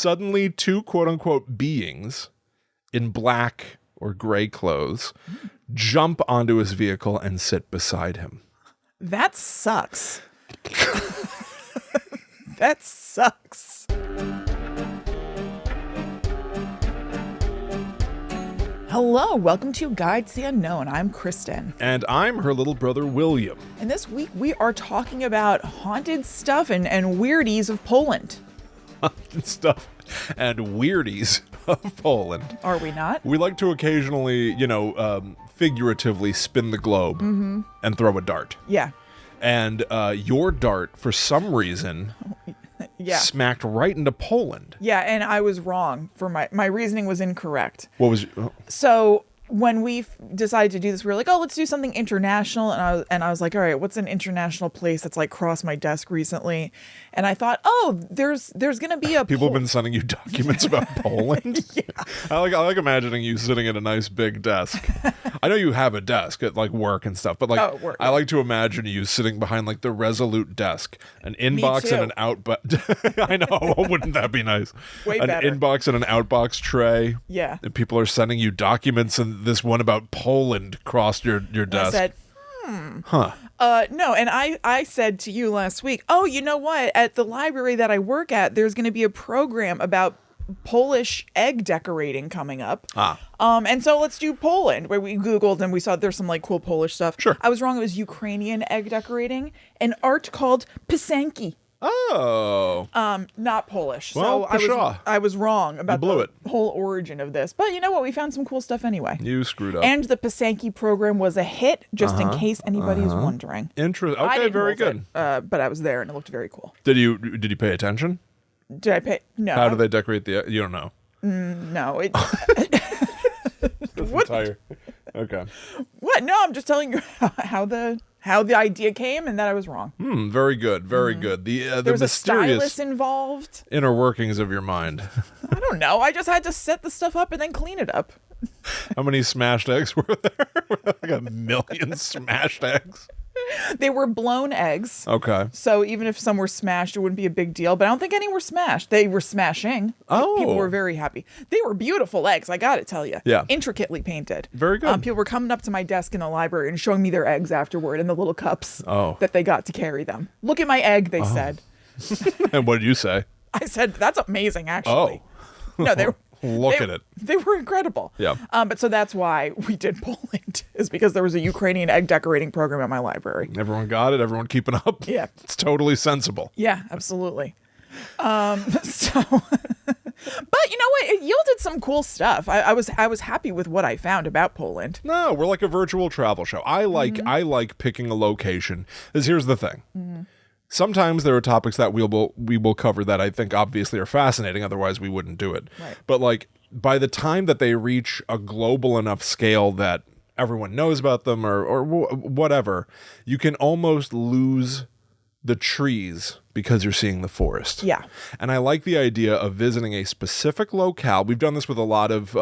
Suddenly, two quote-unquote beings in black or gray clothes jump onto his vehicle and sit beside him. That sucks. That sucks. Hello, welcome to Guide to the Unknown. I'm Kristen. And I'm her little brother, William. And this week we are talking about haunted stuff and weirdies of Poland. Haunted stuff and weirdies of Poland. Are we not? We like to occasionally, figuratively spin the globe and throw a dart. Yeah. And your dart, for some reason, smacked right into Poland. Yeah, and I was wrong. For my reasoning was incorrect. What was? So when we decided to do this, we were like, oh, let's do something international. And I was like, all right, what's an international place that's like crossed my desk recently? And I thought, oh, there's going to be a... People have been sending you documents about Poland? Yeah. I like imagining you sitting at a nice big desk. I know you have a desk at like work and stuff, but like work, I like to imagine you sitting behind like the Resolute desk, an inbox and an outbox. I know, wouldn't that be nice? Way an better. Inbox and an outbox tray. Yeah. And people are sending you documents, and this one about Poland crossed your desk. I said, no, and I said to you last week, oh, you know what? At the library that I work at, there's going to be a program about Polish egg decorating coming up. And so let's do Poland, where we Googled and we saw there's some like cool Polish stuff. Sure. I was wrong. It was Ukrainian egg decorating, an art called pisanki. Oh. Not Polish. Well, so I was wrong about the it. whole origin of this. But you know what? We found some cool stuff anyway. You screwed up. And the pisanki program was a hit, just in case anybody is wondering. Interesting. I Okay, didn't very hold good. it, but I was there and it looked very cool. Did you pay attention? Did I pay? No. How do they decorate the? You don't know. No. What? Okay. What? No, I'm just telling you how the idea came and that I was wrong. Very good. Very good. The There was a mysterious stylist involved. inner workings of your mind. I don't know. I just had to set the stuff up and then clean it up. How many smashed eggs were there? Like a million smashed eggs. They were blown eggs. Okay. So even if some were smashed, it wouldn't be a big deal. But I don't think any were smashed. They were smashing. Oh. People were very happy. They were beautiful eggs, I gotta tell you. Yeah. Intricately painted. Very good. People were coming up to my desk in the library and showing me their eggs afterward in the little cups that they got to carry them. Look at my egg, they said. And what did you say? I said, that's amazing, actually. Oh. No, they were... Look at it. They were incredible. Yeah. But so that's why we did Poland, is because there was a Ukrainian egg decorating program at my library. Everyone got it? Everyone keeping up? Yeah. It's totally sensible. Yeah, absolutely. But you know what? It yielded some cool stuff. I was happy with what I found about Poland. No, we're like a virtual travel show. I like picking a location. Because here's the thing. Sometimes there are topics that we will cover that I think obviously are fascinating. Otherwise, we wouldn't do it. Right. But like by the time that they reach a global enough scale that everyone knows about them or whatever, you can almost lose the trees because you're seeing the forest. Yeah. And I like the idea of visiting a specific locale. We've done this with a lot of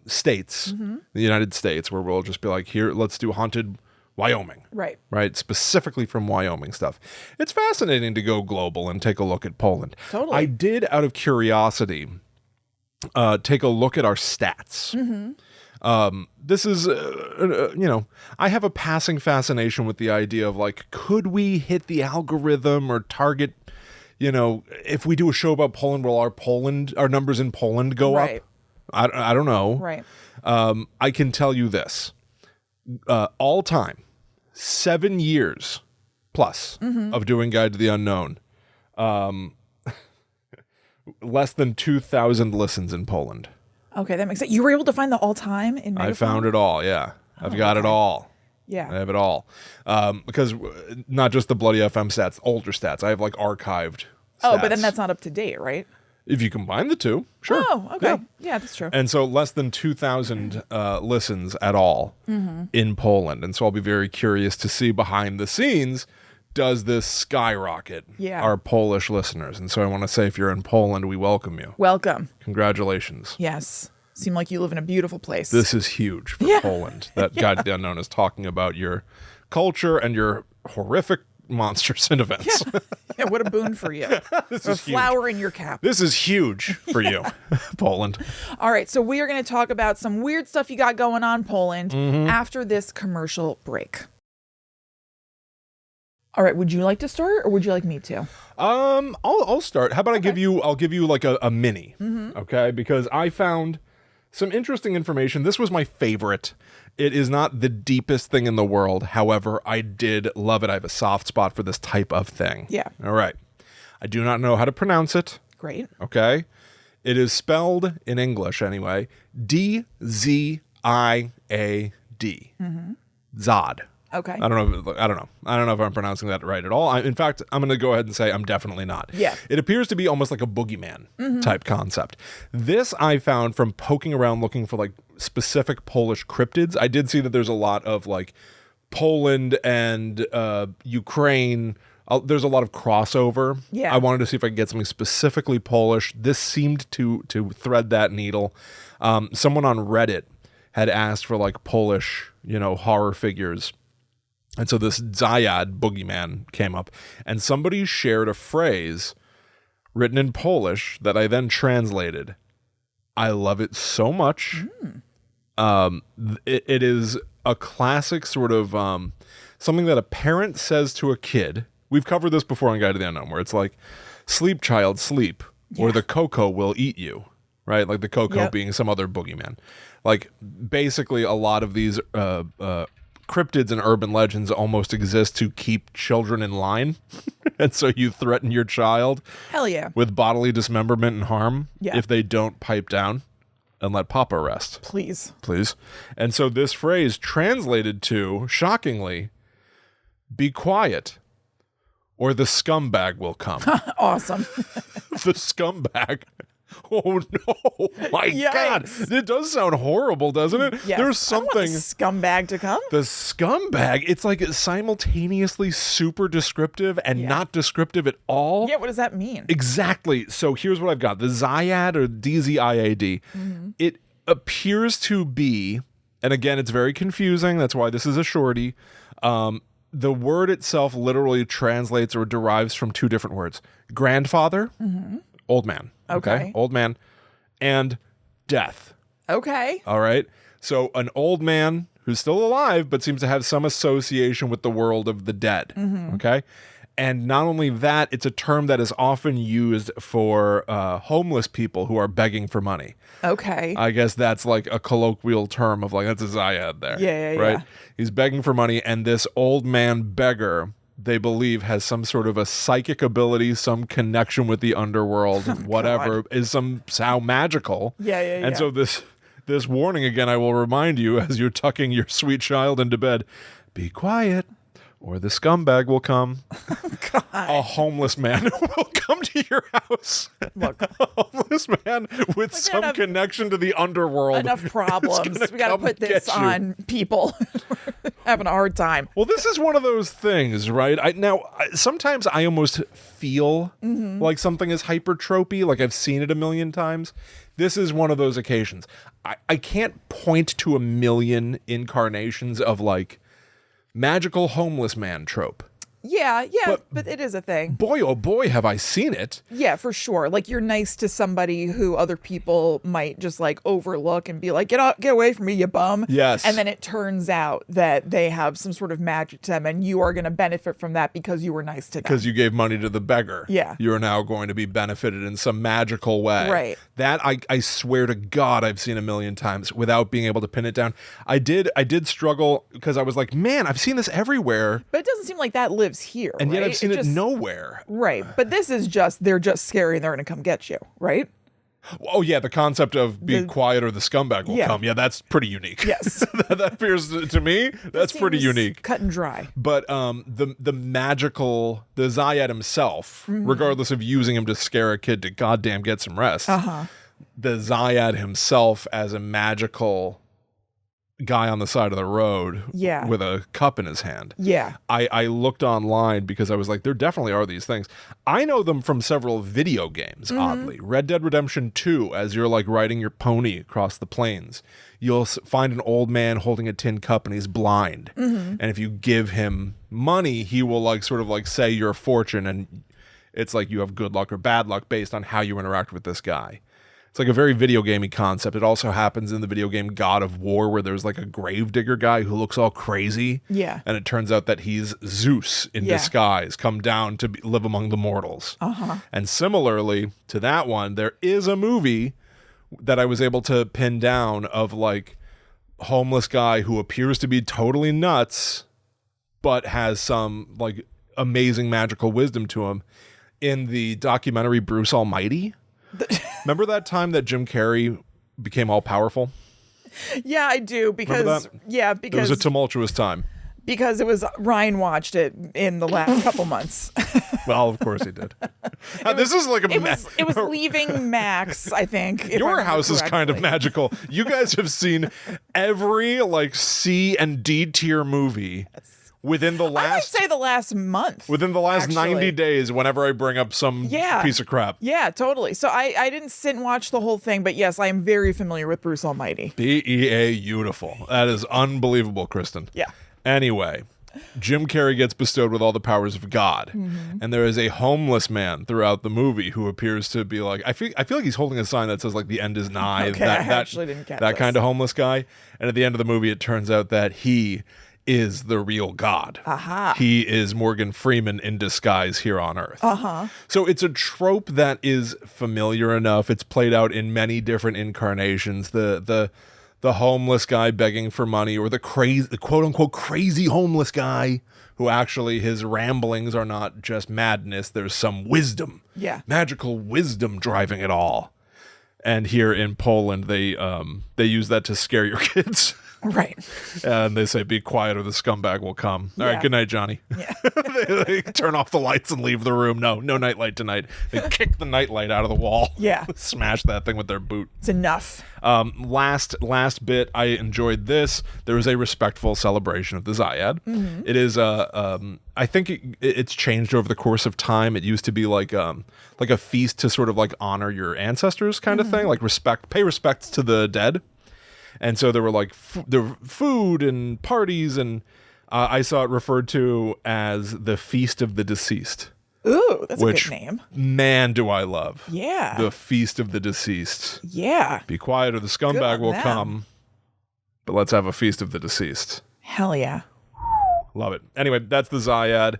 states, the United States, where we'll just be like, here, let's do haunted Wyoming. Right. Specifically from Wyoming stuff. It's fascinating to go global and take a look at Poland. Totally. I did, out of curiosity, take a look at our stats. This is, I have a passing fascination with the idea of like, could we hit the algorithm or target, if we do a show about Poland, will our numbers in Poland go up? I don't know. Right. I can tell you this. All time, 7 years plus of doing Guide to the Unknown, less than 2,000 listens in Poland. Okay, that makes sense. You were able to find the all-time in Megaphone? I found it all, yeah. I've got it all. Yeah. I have it all. Because not just the Bloody FM stats, older stats. I have like archived Oh, stats. but then that's not up to date, right? If you combine the two, sure. Oh, okay. Yeah, that's true. And so less than 2,000 listens at all in Poland. And so I'll be very curious to see behind the scenes, does this skyrocket our Polish listeners? And so I want to say, if you're in Poland, we welcome you. Welcome. Congratulations. Yes. Seem like you live in a beautiful place. This is huge for Poland. That Guide to the Unknown is talking about your culture and your horrific monsters and events. Yeah, what a boon for you. This A is huge. flower in your cap. This is huge for you, Poland. All right, so we are going to talk about some weird stuff you got going on, Poland, Mm-hmm. after this commercial break. All right, would you like to start or would you like me to? I'll start. How about I'll give you like a mini, okay? Because I found some interesting information. This was my favorite. It is not the deepest thing in the world. However, I did love it. I have a soft spot for this type of thing. Yeah. All right. I do not know how to pronounce it. Great. Okay. It is spelled in English anyway. Dziad. Zod. Okay. I don't know if I'm pronouncing that right at all. In fact, I'm going to go ahead and say I'm definitely not. Yeah. It appears to be almost like a boogeyman type concept. This I found from poking around looking for like specific Polish cryptids. I did see that there's a lot of like Poland and Ukraine. There's a lot of crossover. Yeah. I wanted to see if I could get something specifically Polish. This seemed to thread that needle. Someone on Reddit had asked for like Polish, horror figures. And so this Dziad boogeyman came up, and somebody shared a phrase written in Polish that I then translated. I love it so much. It is a classic sort of something that a parent says to a kid. We've covered this before on Guide to the Unknown, where it's like, sleep, child, sleep, or the cocoa will eat you, right? Like the cocoa being some other boogeyman. Like, basically, a lot of these cryptids and urban legends almost exist to keep children in line. And so you threaten your child Hell yeah. with bodily dismemberment and harm if they don't pipe down and let Papa rest. Please. And so this phrase translated to, shockingly, be quiet or the scumbag will come. Awesome. The scumbag. Oh no! My God, it does sound horrible, doesn't it? Yes. There's something. I want the scumbag to come. The scumbag. It's like simultaneously super descriptive and not descriptive at all. Yeah, what does that mean? Exactly. So here's what I've got: the Dziad or DZIAD. It appears to be, and again, it's very confusing. That's why this is a shorty. The word itself literally translates or derives from two different words: grandfather. Old man. Okay. Old man. And death. Okay. All right. So an old man who's still alive, but seems to have some association with the world of the dead. Okay. And not only that, it's a term that is often used for homeless people who are begging for money. Okay. I guess that's like a colloquial term of like, that's a Dziad there. Yeah, right? yeah. He's begging for money, and this old man beggar, they believe, has some sort of a psychic ability, some connection with the underworld, whatever, is somehow magical. Yeah. And so this warning, again, I will remind you as you're tucking your sweet child into bed, be quiet or the scumbag will come. God. A homeless man will come to your house. Look. A homeless man with some connection to the underworld. Enough problems. We got to put this on people. Having a hard time. Well, this is one of those things, right? Sometimes I almost feel like something is hypertropy, like I've seen it a million times. This is one of those occasions. I can't point to a million incarnations of like magical homeless man trope. Yeah, but it is a thing. Boy, oh boy, have I seen it. Yeah, for sure. Like, you're nice to somebody who other people might just like overlook and be like, get away from me, you bum. Yes. And then it turns out that they have some sort of magic to them, and you are going to benefit from that because you were nice to them. Because you gave money to the beggar. Yeah. You are now going to be benefited in some magical way. Right. That I swear to God I've seen a million times without being able to pin it down. I did struggle because I was like, man, I've seen this everywhere. But it doesn't seem like that lives here, And yet right? I've seen it nowhere. Right. But this is they're just scary and they're going to come get you, right? Oh, yeah, the concept of be quiet or the scumbag will come. Yeah, that's pretty unique. Yes. That appears to me, that's pretty unique. Cut and dry. But the magical, the Dziad himself, regardless of using him to scare a kid to goddamn get some rest, the Dziad himself as a magical guy on the side of the road Yeah. with a cup in his hand. Yeah. I looked online because I was like, there definitely are these things. I know them from several video games, oddly. Red Dead Redemption 2, as you're like riding your pony across the plains, you'll find an old man holding a tin cup and he's blind. And if you give him money, he will like sort of like say your fortune, and it's like you have good luck or bad luck based on how you interact with this guy. It's like a very video gamey concept. It also happens in the video game God of War, where there's like a gravedigger guy who looks all crazy. Yeah. And it turns out that he's Zeus in disguise, come down to live among the mortals. And similarly to that one, there is a movie that I was able to pin down of like homeless guy who appears to be totally nuts, but has some like amazing magical wisdom to him, in the documentary Bruce Almighty. Remember that time that Jim Carrey became all powerful? Yeah, I do, because It was a tumultuous time. Because it was Ryan watched it in the last couple months. Well, of course he did. This is like it was leaving Max, I think. Your house is kind of magical. You guys have seen every like C and D tier movie. Within the last, I might say the last month. Within the last actually. 90 days, whenever I bring up some piece of crap. Yeah, totally. So I didn't sit and watch the whole thing, but yes, I am very familiar with Bruce Almighty. Beautiful. That is unbelievable, Kristen. Yeah. Anyway, Jim Carrey gets bestowed with all the powers of God. And there is a homeless man throughout the movie who appears to be like, I feel like he's holding a sign that says like the end is nigh. Okay, I actually didn't catch that this. kind of homeless guy. And at the end of the movie, it turns out that he is the real God. He is Morgan Freeman in disguise here on Earth. So it's a trope that is familiar enough. It's played out in many different incarnations. The homeless guy begging for money, or the quote unquote crazy homeless guy who actually his ramblings are not just madness. There's some wisdom, magical wisdom driving it all. And here in Poland, they use that to scare your kids. Right. And they say, be quiet or the scumbag will come. All right, good night, Johnny. Yeah. they turn off the lights and leave the room. No nightlight tonight. They kick the nightlight out of the wall. Yeah. Smash that thing with their boot. It's enough. Last bit, I enjoyed this. There was a respectful celebration of the Dziad. It is I think it's changed over the course of time. It used to be like a feast to sort of like honor your ancestors kind of thing, like pay respects to the dead. And so there were like food and parties, and I saw it referred to as the Feast of the Deceased. Ooh, that's a good name. Man, do I love. Yeah. The Feast of the Deceased. Yeah. Be quiet or the scumbag will come. But let's have a Feast of the Deceased. Hell yeah. Love it. Anyway, that's the Dziad.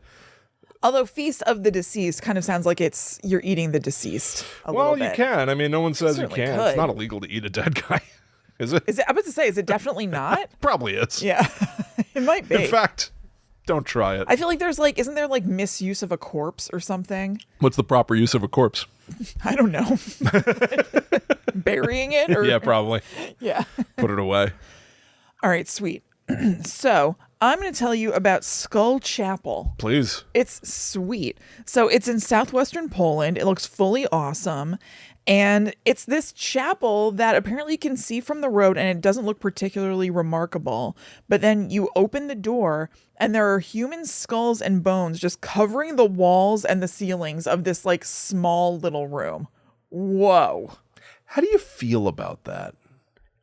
Although Feast of the Deceased kind of sounds like you're eating the deceased a little bit. Well, you can. I mean, no one says you can't. Could. It's not illegal to eat a dead guy. Is it? I'm about to say, is it definitely not? Probably is. Yeah. It might be. In fact, don't try it. I feel like isn't there like misuse of a corpse or something? What's the proper use of a corpse? I don't know. Burying it? Or... Yeah, probably. Yeah. Put it away. All right, sweet. So I'm going to tell you about Skull Chapel. Please. It's sweet. So it's in southwestern Poland. It looks fully awesome. And it's this chapel that apparently you can see from the road, and it doesn't look particularly remarkable. But then you open the door and there are human skulls and bones just covering the walls and the ceilings of this like small little room. Whoa. How do you feel about that?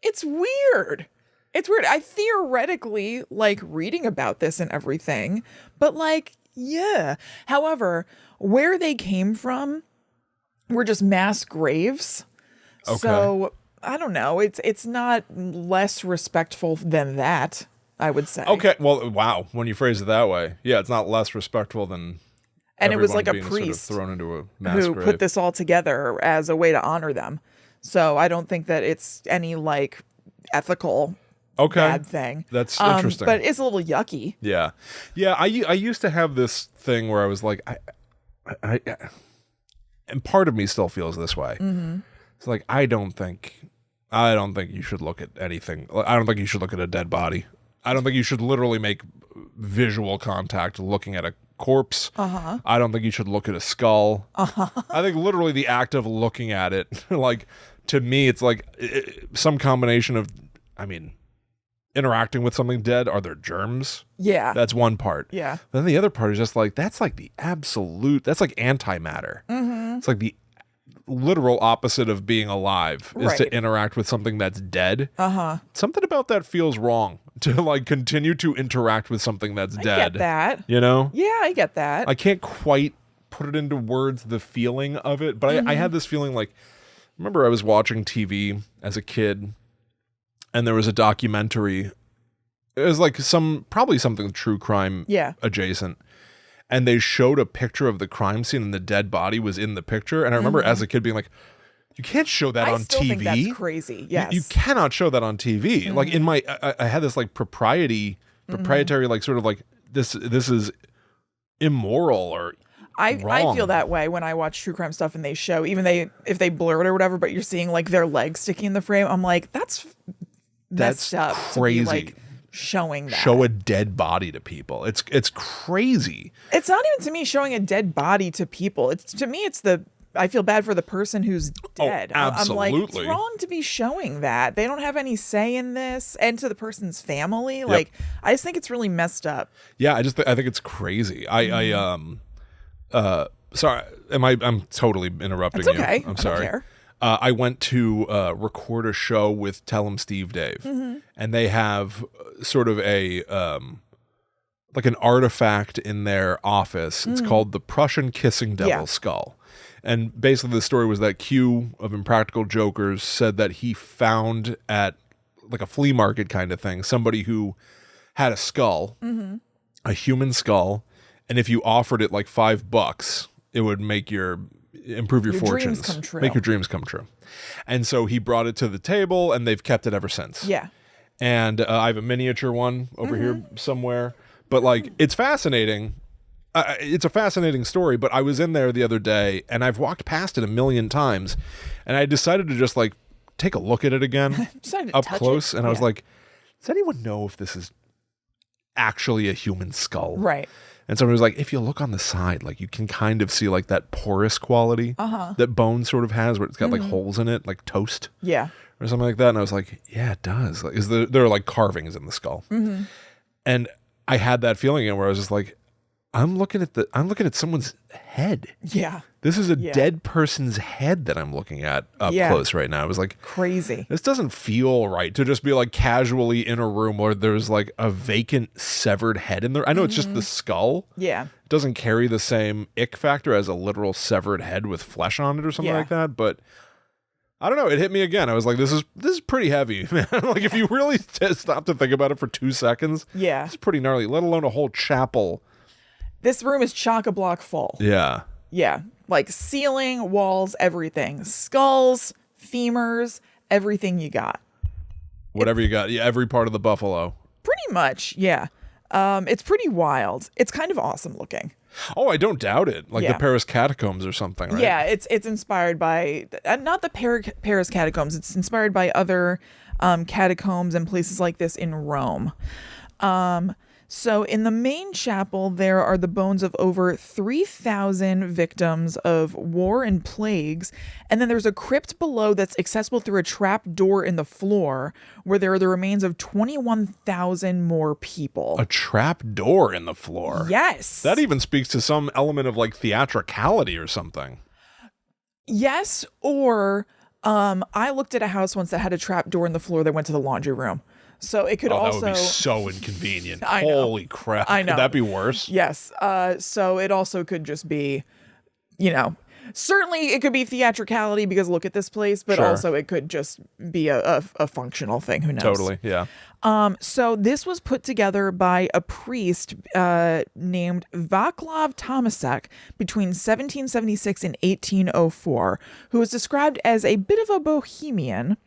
It's weird. It's weird. I theoretically like reading about this and everything, but like, yeah. However, where they came from were just mass graves. Okay. So I don't know. It's not less respectful than that, I would say. Okay. Well, wow. When you phrase it that way, yeah, it's not less respectful than. And it was like a priest sort of thrown into a mass who grave. put this all together as a way to honor them. So I don't think that it's any like ethical bad thing. That's interesting. But it's a little yucky. Yeah. Yeah. I used to have this thing where I was like, I and part of me still feels this way. It's like, I don't think you should look at anything. I don't think you should look at a dead body. I don't think you should literally make visual contact looking at a corpse. I don't think you should look at a skull. I think literally the act of looking at it, like, to me, it's like some combination of, I mean, interacting with something dead? Are there germs? Yeah. That's one part. Yeah. Then the other part is just like, that's like the absolute, that's like antimatter. It's like the literal opposite of being alive is to interact with something that's dead. Something about that feels wrong, to like continue to interact with something that's dead. I get that. You know? Yeah, I get that. I can't quite put it into words, the feeling of it, but I had this feeling like, remember I was watching TV as a kid and there was a documentary. It was like probably something true crime adjacent. And they showed a picture of the crime scene and the dead body was in the picture. And I remember as a kid being like, you can't show that on TV. I still think that's crazy. Yes. You cannot show that on TV. Like in my, I had this like proprietary, like sort of like this is immoral or wrong. I feel that way when I watch true crime stuff and they show, if they blur it or whatever, but you're seeing like their legs sticking in the frame. I'm like, that's messed up. Crazy. To be, like, showing that. Show a dead body to people. It's crazy. It's not even to me showing a dead body to people. I feel bad for the person who's dead. Oh, absolutely. I'm like, it's wrong to be showing that. They don't have any say in this, and to the person's family. Like, I just think it's really messed up. Yeah, I think it's crazy. Sorry, I'm totally interrupting it's okay. you. I'm sorry. I don't care. I went to record a show with Tell 'em Steve Dave, and they have sort of a like an artifact in their office. It's called the Prussian Kissing Devil Skull. And basically the story was that Q of Impractical Jokers said that he found at like a flea market kind of thing, somebody who had a skull, a human skull, and if you offered it like $5, it would improve your fortunes, dreams come true. Make your dreams come true. And so he brought it to the table and they've kept it ever since. Yeah. And I have a miniature one over here somewhere, but like, it's fascinating. It's a fascinating story, but I was in there the other day and I've walked past it a million times and I decided to just like take a look at it again up close. And I was like, does anyone know if this is actually a human skull? Right. And somebody was like, if you look on the side, like you can kind of see like that porous quality that bone sort of has where it's got like holes in it, like toast. Yeah. Or something like that. And I was like, yeah, it does. Like, there are like carvings in the skull. And I had that feeling again where I was just like, I'm looking at someone's head. Yeah. This is a dead person's head that I'm looking at up close right now. I was like, crazy. This doesn't feel right to just be like casually in a room where there's like a vacant severed head in there. I know it's just the skull. Yeah. It doesn't carry the same ick factor as a literal severed head with flesh on it or something like that. But I don't know. It hit me again. I was like, this is pretty heavy, man. Like if you really stop to think about it for 2 seconds, it's pretty gnarly, let alone a whole chapel. This room is chock-a-block full. Yeah. Yeah. Like ceiling, walls, everything. Skulls, femurs, everything you got. Whatever you got. Yeah, every part of the buffalo. Pretty much, yeah. It's pretty wild. It's kind of awesome looking. Oh, I don't doubt it. Like the Paris catacombs or something, right? Yeah, it's inspired by, not the Paris catacombs, it's inspired by other catacombs and places like this in Rome. So in the main chapel, there are the bones of over 3,000 victims of war and plagues. And then there's a crypt below that's accessible through a trap door in the floor where there are the remains of 21,000 more people. A trap door in the floor? Yes. That even speaks to some element of like theatricality or something. Yes, or I looked at a house once that had a trap door in the floor that went to the laundry room. So it could also... that would be so inconvenient. I know. Holy crap. I know. Could that be worse? Yes. So it also could just be, certainly it could be theatricality because look at this place, but also it could just be a functional thing. Who knows? Totally, yeah. So this was put together by a priest named Vaclav Tomasek between 1776 and 1804, who was described as a bit of a bohemian.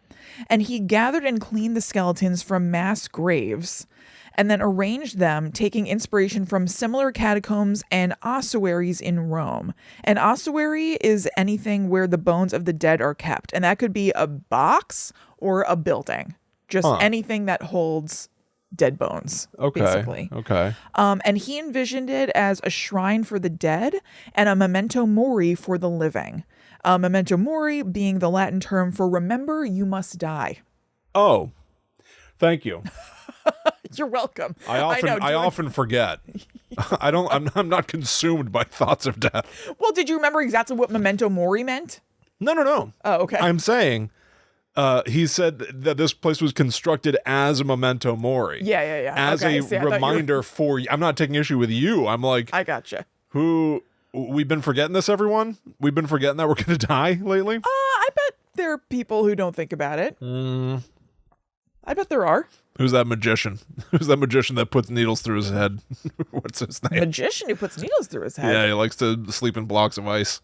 And he gathered and cleaned the skeletons from mass graves and then arranged them, taking inspiration from similar catacombs and ossuaries in Rome. An ossuary is anything where the bones of the dead are kept. And that could be a box or a building. Just anything that holds dead bones, basically. Okay. And he envisioned it as a shrine for the dead and a memento mori for the living. Memento mori being the Latin term for remember you must die. Oh, thank you. You're welcome. I often forget. I'm not consumed by thoughts of death. Well, did you remember exactly what memento mori meant? No. Oh, okay. I'm saying he said that this place was constructed as a memento mori. Yeah. As okay, a reminder for you. I'm not taking issue with you. I'm like, I gotcha. We've been forgetting this, everyone? We've been forgetting that we're going to die lately? I bet there are people who don't think about it. I bet there are. Who's that magician? Who's that magician that puts needles through his head? What's his name? Magician who puts needles through his head? Yeah, he likes to sleep in blocks of ice.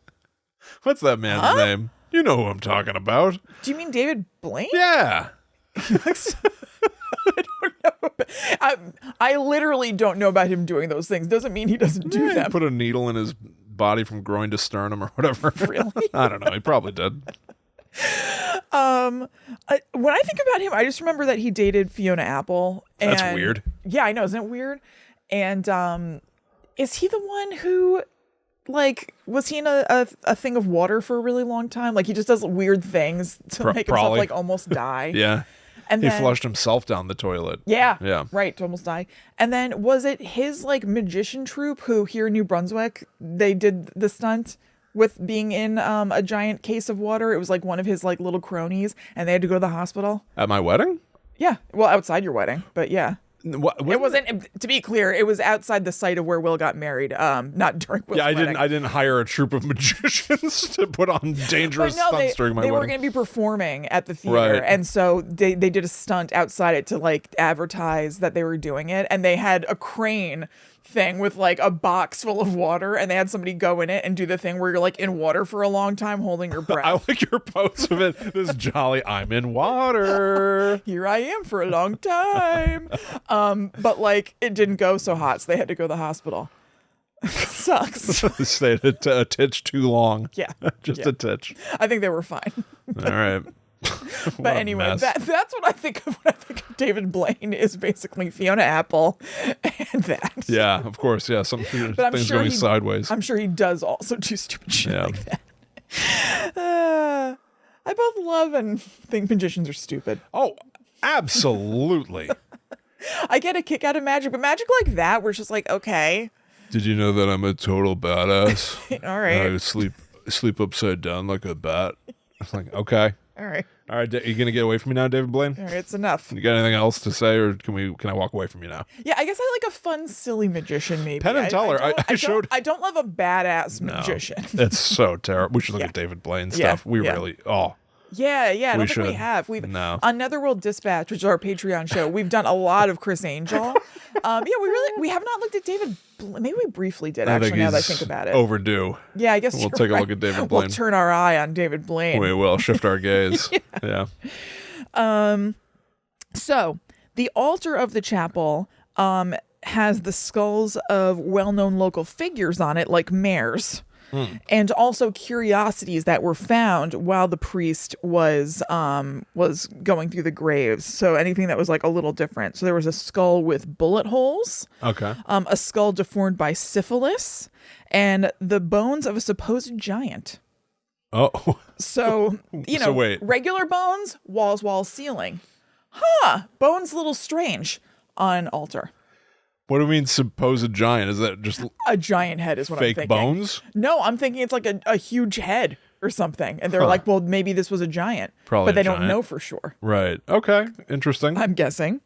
What's that man's name? You know who I'm talking about. Do you mean David Blaine? Yeah. I don't know. I literally don't know about him doing those things. Doesn't mean he doesn't do them. Put a needle in his body from groin to sternum or whatever. Really? I don't know. He probably did. When I think about him, I just remember that he dated Fiona Apple. And, That's weird. Yeah, I know. Isn't it weird? And is he the one who, like, was he in a thing of water for a really long time? Like, he just does weird things to make himself, like, almost die. Yeah. And he then, flushed himself down the toilet. Yeah. Right, to almost die. And then was it his, like, magician troupe who here in New Brunswick, they did the stunt with being in a giant case of water? It was like one of his, like, little cronies, and they had to go to the hospital. At my wedding? Yeah. Well, outside your wedding, but yeah. It wasn't, to be clear, it was outside the site of where Will got married, not during Will's wedding. I didn't hire a troupe of magicians to put on dangerous stunts during my wedding. They were going to be performing at the theater, right. And so they did a stunt outside it to, like, advertise that they were doing it, and they had a crane thing with, like, a box full of water, and they had somebody go in it and do the thing where you're, like, in water for a long time holding your breath. I like your pose of it. This jolly, I'm in water. Here I am for a long time. But, like, it didn't go so hot, so they had to go to the hospital. Sucks. They stayed a titch too long. Yeah. Just a titch. I think they were fine. All right. But anyway, that's what I think of when I think of David Blaine, is basically Fiona Apple and that. Yeah, of course. Yeah, some things sure going sideways. I'm sure he does also do stupid shit like that. I both love and think magicians are stupid. Oh, absolutely. I get a kick out of magic, but magic like that, where it's just like, okay. Did you know that I'm a total badass? All right. I sleep upside down like a bat. Like, okay. All right. Are you gonna get away from me now, David Blaine? All right, it's enough. You got anything else to say, or can I walk away from you now? Yeah, I guess I like a fun, silly magician. Maybe Penn and Teller. I don't love a badass magician. It's so terrible. We should look at David Blaine stuff. Yeah. Yeah, I don't think we have. On Netherworld Dispatch, which is our Patreon show, we've done a lot of Chris Angel. We have not looked at David. Maybe we briefly did, actually, now that I think about it. Overdue. Yeah, I guess we'll take a look at David Blaine. We'll turn our eye on David Blaine. We will shift our gaze. Yeah. So the altar of the chapel has the skulls of well-known local figures on it, like mayors. And also curiosities that were found while the priest was going through the graves. So anything that was, like, a little different. So there was a skull with bullet holes. Okay. A skull deformed by syphilis, and the bones of a supposed giant. Oh. So, regular bones, walls, ceiling. Bones a little strange on altar. What do you mean supposed giant? Is that just a giant head is what I'm thinking. Fake bones? No, I'm thinking it's like a huge head or something. And they're like, well, maybe this was a giant. Probably but they don't know for sure. Right. Okay. Interesting. I'm guessing.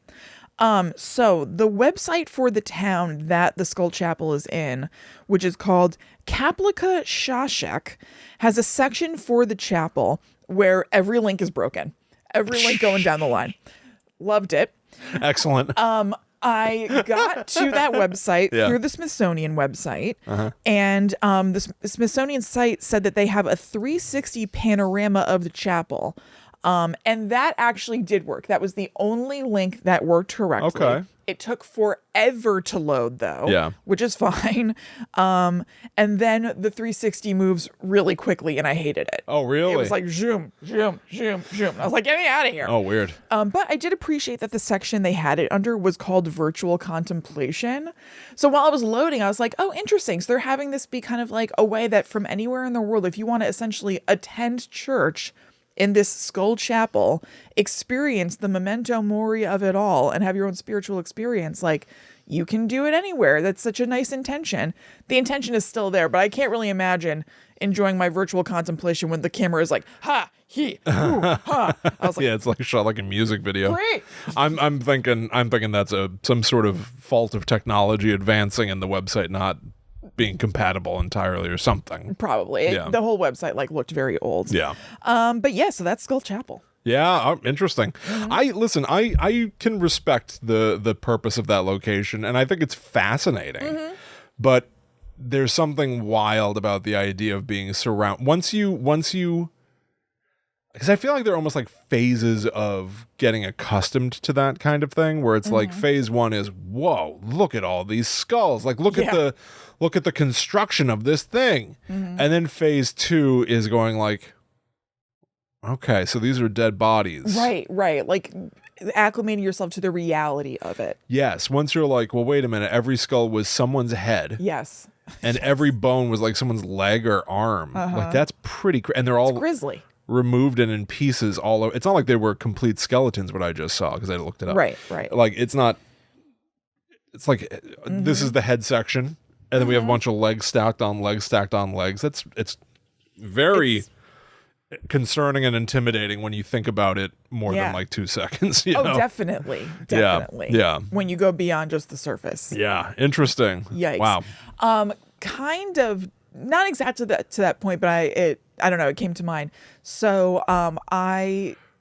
So the website for the town that the Skull Chapel is in, which is called Kaplika Shashek, has a section for the chapel where every link is broken. Every link going down the line. Loved it. Excellent. I got to that website through the Smithsonian website, and the Smithsonian site said that they have a 360 panorama of the chapel, and that actually did work. That was the only link that worked correctly. Okay. It took forever to load, though, which is fine. And then the 360 moves really quickly, and I hated it. Oh, really? It was like zoom, zoom, zoom, zoom. I was like, get me out of here. Oh, weird. But I did appreciate that the section they had it under was called Virtual Contemplation. So while I was loading, I was like, oh, interesting. So they're having this be kind of like a way that from anywhere in the world, if you want to essentially attend church in this skull chapel, experience the memento mori of it all, and have your own spiritual experience. Like, you can do it anywhere. That's such a nice intention. The intention is still there, but I can't really imagine enjoying my virtual contemplation when the camera is like, ha, he, ooh, ha. I was like, yeah, it's like shot like a music video. Great. I'm thinking that's some sort of fault of technology advancing and the website not being compatible entirely or something. Probably. Yeah. The whole website like looked very old. Yeah. But yeah, so that's Skull Chapel. Yeah, interesting. I can respect the purpose of that location, and I think it's fascinating. But there's something wild about the idea of being surrounded. Once you, because I feel like there are almost like phases of getting accustomed to that kind of thing, where it's like phase one is, whoa, look at all these skulls. Like look at the construction of this thing. And then phase two is going like, okay, so these are dead bodies. Right. Like acclimating yourself to the reality of it. Yes. Once you're like, well, wait a minute, every skull was someone's head. Yes. And every bone was like someone's leg or arm. Like that's pretty and they're all It's grisly. removed and in pieces all over. It's not like they were complete skeletons, what I just saw, because I looked it up. Right. Like it's like this is the head section, and then we have a bunch of legs stacked on legs. It's very concerning and intimidating when you think about it more than like 2 seconds. You know? Definitely. Yeah. When you go beyond just the surface. Yeah. Interesting. Yikes. Wow. Kind of not exact to that point, but I don't know, it came to mind. So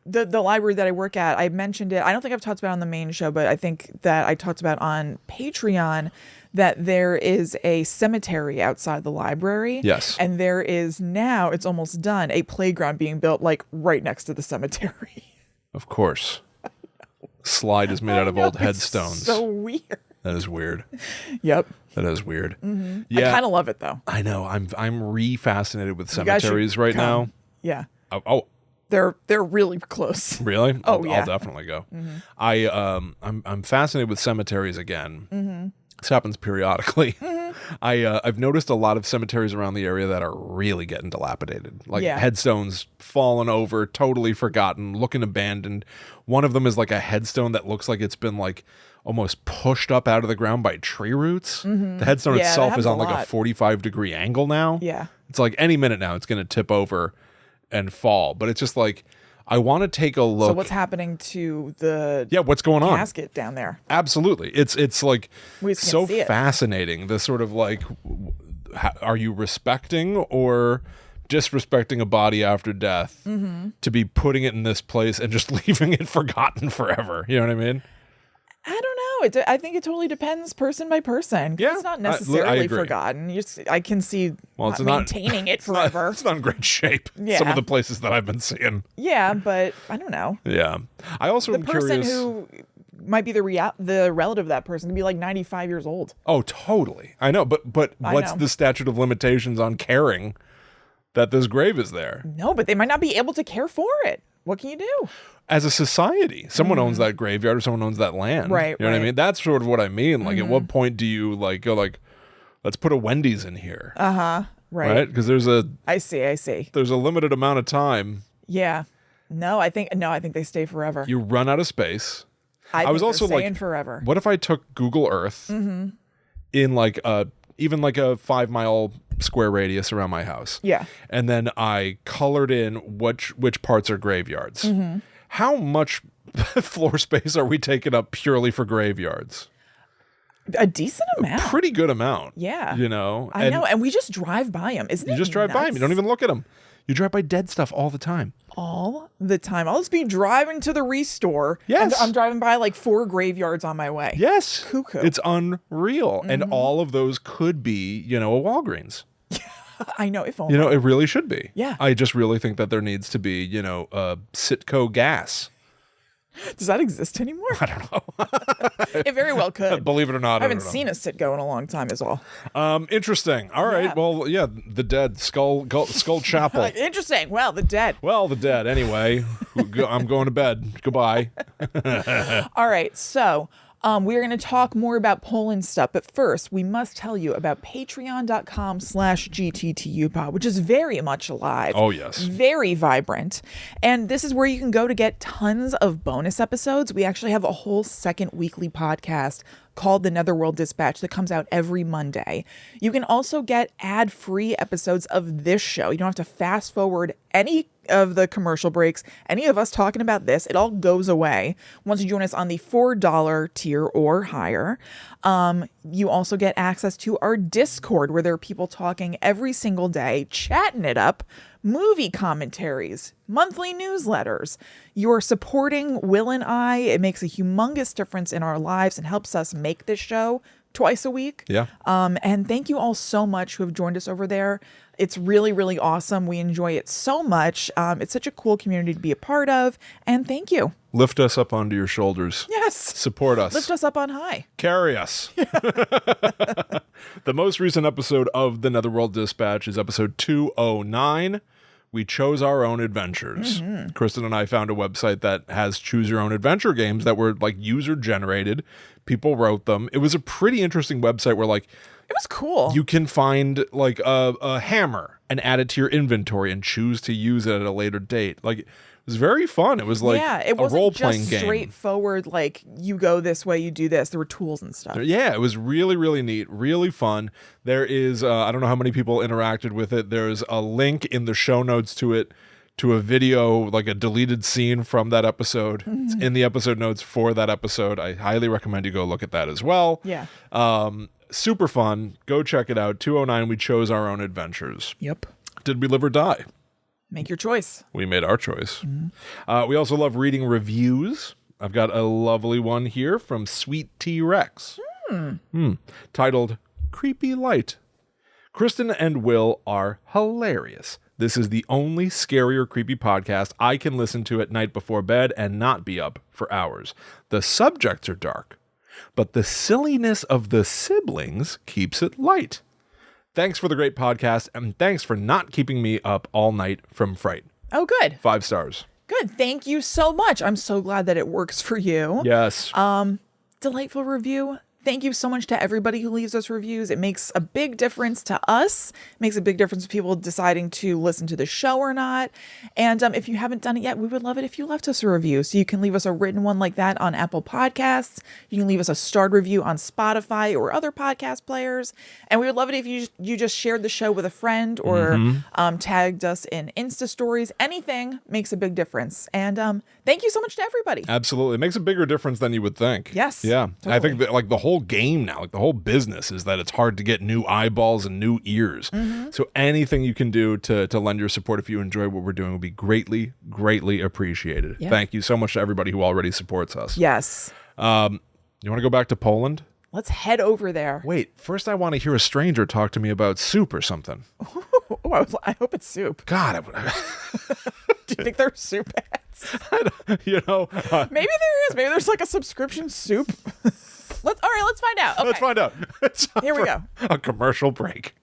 the library that I work at, I mentioned it. I don't think I've talked about it on the main show, but I think that I talked about on Patreon that there is a cemetery outside the library. Yes. And there is now, it's almost done, a playground being built like right next to the cemetery. Of course. Slide is made out of old headstones. So weird. That is weird. Yep. That is weird. Yeah. I kind of love it though. I know. I'm re-fascinated with cemeteries right now. Yeah. Oh. They're really close. Really? Oh, yeah. I'll definitely go. I'm fascinated with cemeteries again. This happens periodically. I've noticed a lot of cemeteries around the area that are really getting dilapidated. Like headstones fallen over, totally forgotten, looking abandoned. One of them is like a headstone that looks like it's been like almost pushed up out of the ground by tree roots. The headstone itself is on like a 45-degree angle now. Yeah. It's like any minute now it's going to tip over and fall. But it's just like, I want to take a look. So what's happening to the what's going on? Casket down there? Absolutely. It's like so see it. fascinating. The sort of like, are you respecting or disrespecting a body after death to be putting it in this place and just leaving it forgotten forever? You know what I mean? I don't know. I think it totally depends person by person. Yeah, It's not I necessarily agree. forgotten. I can see It's maintaining it forever. It's not in great shape. Yeah. Some of the places that I've been seeing. Yeah, but I don't know. Yeah. I also am The person curious. who might be the relative of that person to be like 95 years old. Oh, totally. I know. But what's the statute of limitations on caring that this grave is there? No, but they might not be able to care for it. What can you do? As a society, someone owns that graveyard or someone owns that land. Right. You know what I mean? That's sort of what I mean. Like, at what point do you like go like, let's put a Wendy's in here? Right. Because there's a I see. there's a limited amount of time. Yeah. No, I think they stay forever. You run out of space. I was also like, staying forever. What if I took Google Earth in like even like a 5-mile square radius around my house? Yeah. And then I colored in which parts are graveyards. How much floor space are we taking up purely for graveyards? A decent amount. Pretty good amount. Yeah. You know? I know. And we just drive by them. Isn't it? You just drive by them. You don't even look at them. You drive by dead stuff all the time. All the time. I'll just be driving to the Restore. Yes. And I'm driving by like 4 graveyards on my way. Yes. Cuckoo. It's unreal. And all of those could be, a Walgreens. I know. If only. It really should be. Yeah. I just really think that there needs to be, Citco gas. Does that exist anymore? I don't know. It very well could. Believe it or not. I haven't seen a Citgo in a long time is all. Interesting. All right. Yeah. Well, yeah, the dead. Skull Chapel. Interesting. Well, the dead. Well, the dead. Anyway, I'm going to bed. Goodbye. All right. So We're going to talk more about Poland stuff, but first we must tell you about patreon.com/GTTUpod, which is very much alive. Oh, yes. Very vibrant. And this is where you can go to get tons of bonus episodes. We actually have a whole second weekly podcast called The Netherworld Dispatch that comes out every Monday. You can also get ad-free episodes of this show. You don't have to fast forward any of the commercial breaks, any of us talking about this. It all goes away once you join us on the $4 tier or higher. You also get access to our Discord, where there are people talking every single day, chatting it up, movie commentaries, monthly newsletters. You're supporting Will and I. It makes a humongous difference in our lives and helps us make this show twice a week. Yeah. And thank you all so much who have joined us over there. It's really, really awesome. We enjoy it so much. It's such a cool community to be a part of. And thank you. Lift us up onto your shoulders. Yes. Support us. Lift us up on high. Carry us. The most recent episode of The Netherworld Dispatch is episode 209. We chose our own adventures. Kristen and I found a website that has choose your own adventure games that were like user generated. People wrote them. It was a pretty interesting website where like It was cool. you can find like a hammer and add it to your inventory and choose to use it at a later date. Like it was very fun. It was like it a wasn't role-playing just game. straightforward, like you go this way, you do this. There were tools and stuff. Yeah, it was really, really neat, really fun. There is, I don't know how many people interacted with it. There's a link in the show notes to it, to a video, like a deleted scene from that episode. It's in the episode notes for that episode. I highly recommend you go look at that as well. Yeah. Super fun. Go check it out. 209, we chose our own adventures. Yep. Did we live or die? Make your choice. We made our choice. We also love reading reviews. I've got a lovely one here from Sweet T-Rex. Titled Creepy Light. Kristen and Will are hilarious. This is the only scary or creepy podcast I can listen to at night before bed and not be up for hours. The subjects are dark, but the silliness of the siblings keeps it light. Thanks for the great podcast, and thanks for not keeping me up all night from fright. Oh, good. 5 stars. Good. Thank you so much. I'm so glad that it works for you. Yes. Delightful review. Thank you so much to everybody who leaves us reviews. It makes a big difference to us. It makes a big difference to people deciding to listen to the show or not. And if you haven't done it yet, we would love it if you left us a review. So you can leave us a written one like that on Apple Podcasts. You can leave us a starred review on Spotify or other podcast players. And we would love it if you just shared the show with a friend or tagged us in Insta stories. Anything makes a big difference. And thank you so much to everybody. Absolutely. It makes a bigger difference than you would think. Yes, Yeah. totally. I think that like the whole game now, like the whole business is that it's hard to get new eyeballs and new ears. So anything you can do to lend your support if you enjoy what we're doing will be greatly, greatly appreciated. Yeah. Thank you so much to everybody who already supports us. Yes. You want to go back to Poland? Let's head over there. Wait, first I want to hear a stranger talk to me about soup or something. Oh, I hope it's soup. God, Do you think there's soup ads? you know, Maybe there is. Maybe there's like a subscription soup. Let's find out. Okay. let's find out. It's time Here we for go. A commercial break.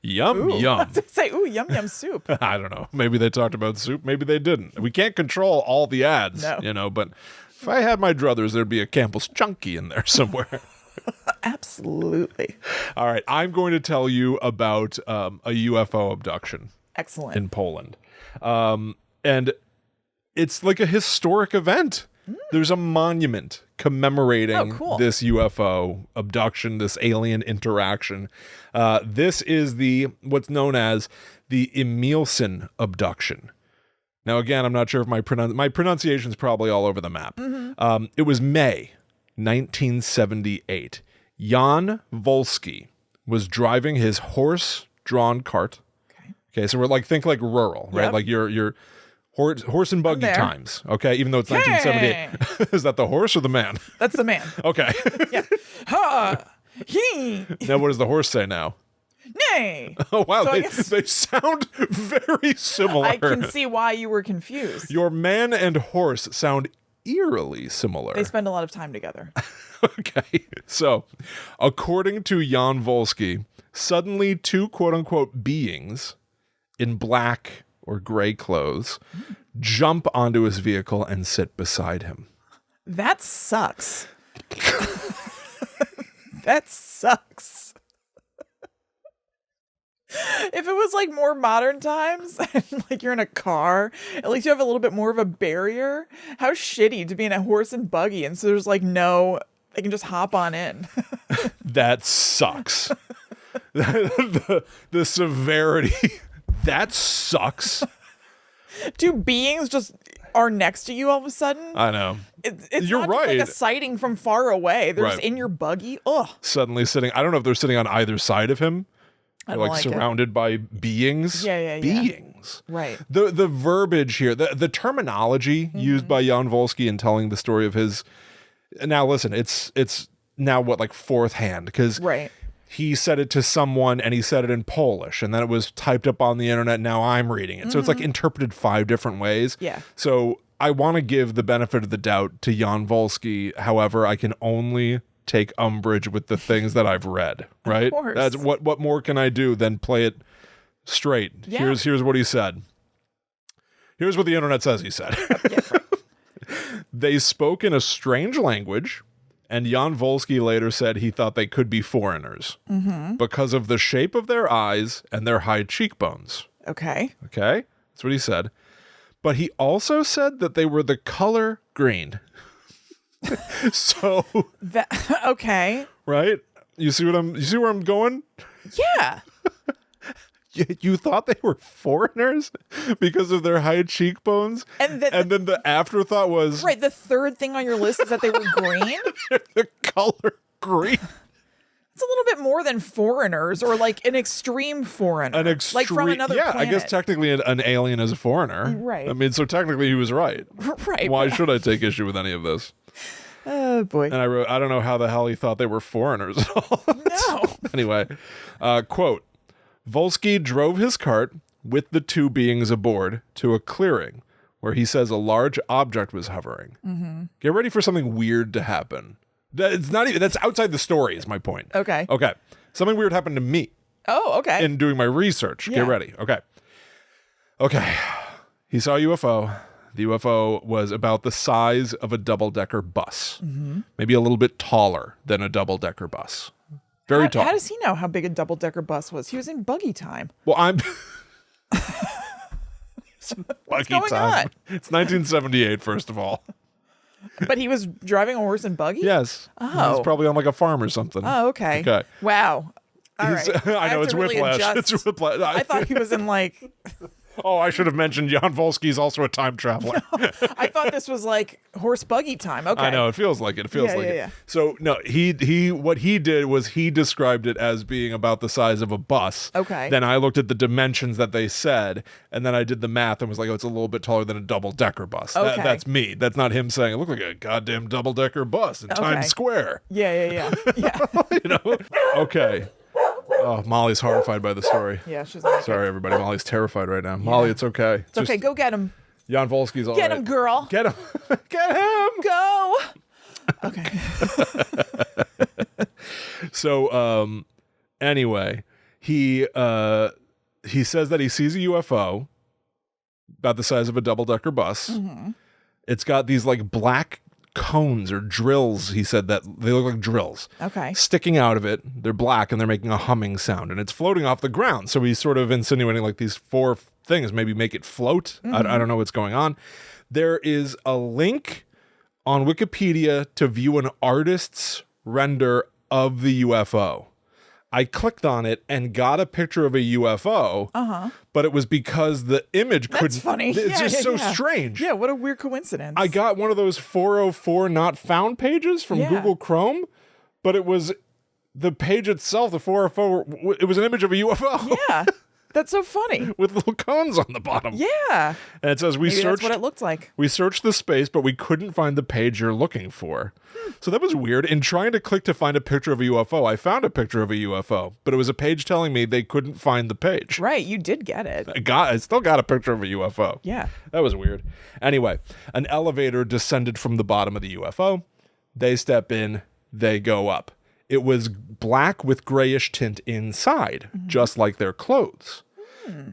Yum, Ooh, yum. say, ooh, yum yum soup. I don't know. Maybe they talked about soup. Maybe they didn't. We can't control all the ads, No. you know, but if I had my druthers, there'd be a Campbell's Chunky in there somewhere. Absolutely. All right. I'm going to tell you about a UFO abduction Excellent. in Poland. And it's like a historic event. There's a monument commemorating cool. this UFO abduction, this alien interaction. This is what's known as the Emilcin abduction. Now, again, I'm not sure if my pronunciation is probably all over the map. It was May 1978. Jan Volsky was driving his horse-drawn cart. Okay, so we're like, think like rural, right? Yep. Like your horse and buggy there. times. Okay, even though it's 1978. Is that the horse or the man? That's the man. Okay. Yeah. Ha! He! Now, what does the horse say now? Nay! Oh, wow. So I They, guess- they sound very similar. I can see why you were confused. Your man and horse sound eerily similar. They spend a lot of time together. Okay. So, according to Jan Volsky, suddenly 2 quote-unquote beings in black or gray clothes jump onto his vehicle and sit beside him. That sucks. That sucks. If it was like more modern times and like you're in a car, at least you have a little bit more of a barrier. How shitty to be in a horse and buggy and so there's like no, they can just hop on in. That sucks. the severity. That sucks. Two beings just are next to you all of a sudden. I know. It's You're not right. just like a sighting from far away. They're just Right. in your buggy. Ugh. Suddenly sitting. I don't know if they're sitting on either side of him. I They're don't like it. surrounded by beings. Yeah. Beings. Right. The verbiage here, the terminology used by Jan Wolski in telling the story of his. Now listen, it's now what, like fourth hand, because Right. he said it to someone and he said it in Polish and then it was typed up on the internet. Now I'm reading it. So it's like interpreted 5 different ways. Yeah. So I want to give the benefit of the doubt to Jan Wolski. However, I can only take umbrage with the things that I've read, right? Of course. That's what more can I do than play it straight? Yeah. Here's what he said. Here's what the internet says he said. They spoke in a strange language, and Jan Wolski later said he thought they could be foreigners because of the shape of their eyes and their high cheekbones. Okay. Okay? That's what he said. But he also said that they were the color green. So, Okay. right? You see where I'm going? Yeah. You thought they were foreigners because of their high cheekbones? And then the afterthought was Right. The third thing on your list is that they were green. the color green. It's a little bit more than foreigners or like an extreme foreigner. Like from another yeah, planet. I guess technically an alien is a foreigner. Right. I mean, so technically he was right. Right. Why but- should I take issue with any of this? Oh, boy. And I wrote, I don't know how the hell he thought they were foreigners at all. No. Anyway, quote, Wolski drove his cart with the 2 beings aboard to a clearing where he says a large object was hovering. Get ready for something weird to happen. It's not even, that's outside the story is my point. Okay. Okay. Something weird happened to me Oh, okay. in doing my research. Yeah. Get ready. Okay. He saw a UFO. The UFO was about the size of a double-decker bus. Maybe a little bit taller than a double-decker bus. Very tall. How does he know how big a double-decker bus was? He was in buggy time. Well, I'm... What's going on? It's 1978, first of all. But he was driving a horse and buggy? Yes. Oh. He's probably on like a farm or something. Oh, okay. Okay. Wow. All He's- right. I know, have it's to really whiplash. adjust. It's whiplash. I thought he was in like... Oh, I should have mentioned Jan Wolski's also a time traveler. I thought this was like horse buggy time. Okay. I know, it feels like it. It feels Yeah, like yeah, it. yeah. So no, he what he did was he described it as being about the size of a bus. Okay. Then I looked at the dimensions that they said, and then I did the math and was like, oh, it's a little bit taller than a double-decker bus. Okay. That's me. That's not him saying it looked like a goddamn double-decker bus in Times Square. Yeah. Yeah. You know? Okay. Oh, Molly's horrified by the story. Yeah, she's like, Sorry, everybody. Molly's terrified right now. Molly, it's okay. it's okay. Go get him. Jan Wolski's all Get right. him, girl. Get him. Get him. Go. Okay. So, anyway, he says that he sees a UFO about the size of a double-decker bus. It's got these like black cones or drills. He said that they look like drills. Okay. Sticking out of it. They're black and they're making a humming sound and it's floating off the ground. So he's sort of insinuating like these 4 things maybe make it float. I don't know what's going on. There is a link on Wikipedia to view an artist's render of the UFO. I clicked on it and got a picture of a UFO, but it was because the image couldn't. That's funny. It's just so strange. Yeah, what a weird coincidence. I got one of those 404 not found pages from Yeah. Google Chrome, but it was the page itself, the 404, it was an image of a UFO. Yeah. That's so funny. With little cones on the bottom. Yeah. And it says we Maybe searched that's what it looked like. we searched the space, but we couldn't find the page you're looking for. So that was weird. In trying to click to find a picture of a UFO, I found a picture of a UFO, but it was a page telling me they couldn't find the page. Right. You did get it. I still got a picture of a UFO. Yeah. That was weird. Anyway, an elevator descended from the bottom of the UFO. They step in, they go up. It was black with grayish tint inside, just like their clothes.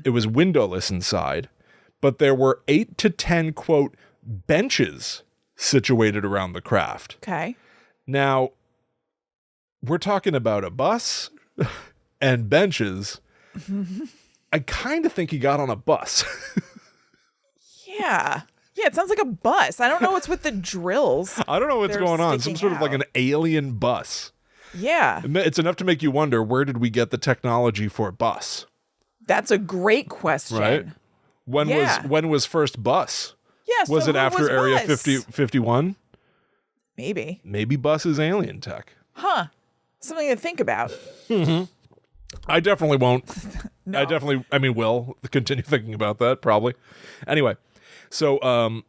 It was windowless inside, but there were 8 to 10, quote, benches situated around the craft. Okay. Now, we're talking about a bus and benches. I kind of think he got on a bus. Yeah. Yeah, it sounds like a bus. I don't know what's with the drills. I don't know what's going on. Some sort of like an alien bus. Yeah. It's enough to make you wonder, where did we get the technology for bus? That's a great question. Right? When was first bus? Yes. Was it after Area 51? Maybe. Maybe bus is alien tech. Huh. Something to think about. I definitely won't. No. Will continue thinking about that, probably. Anyway, so and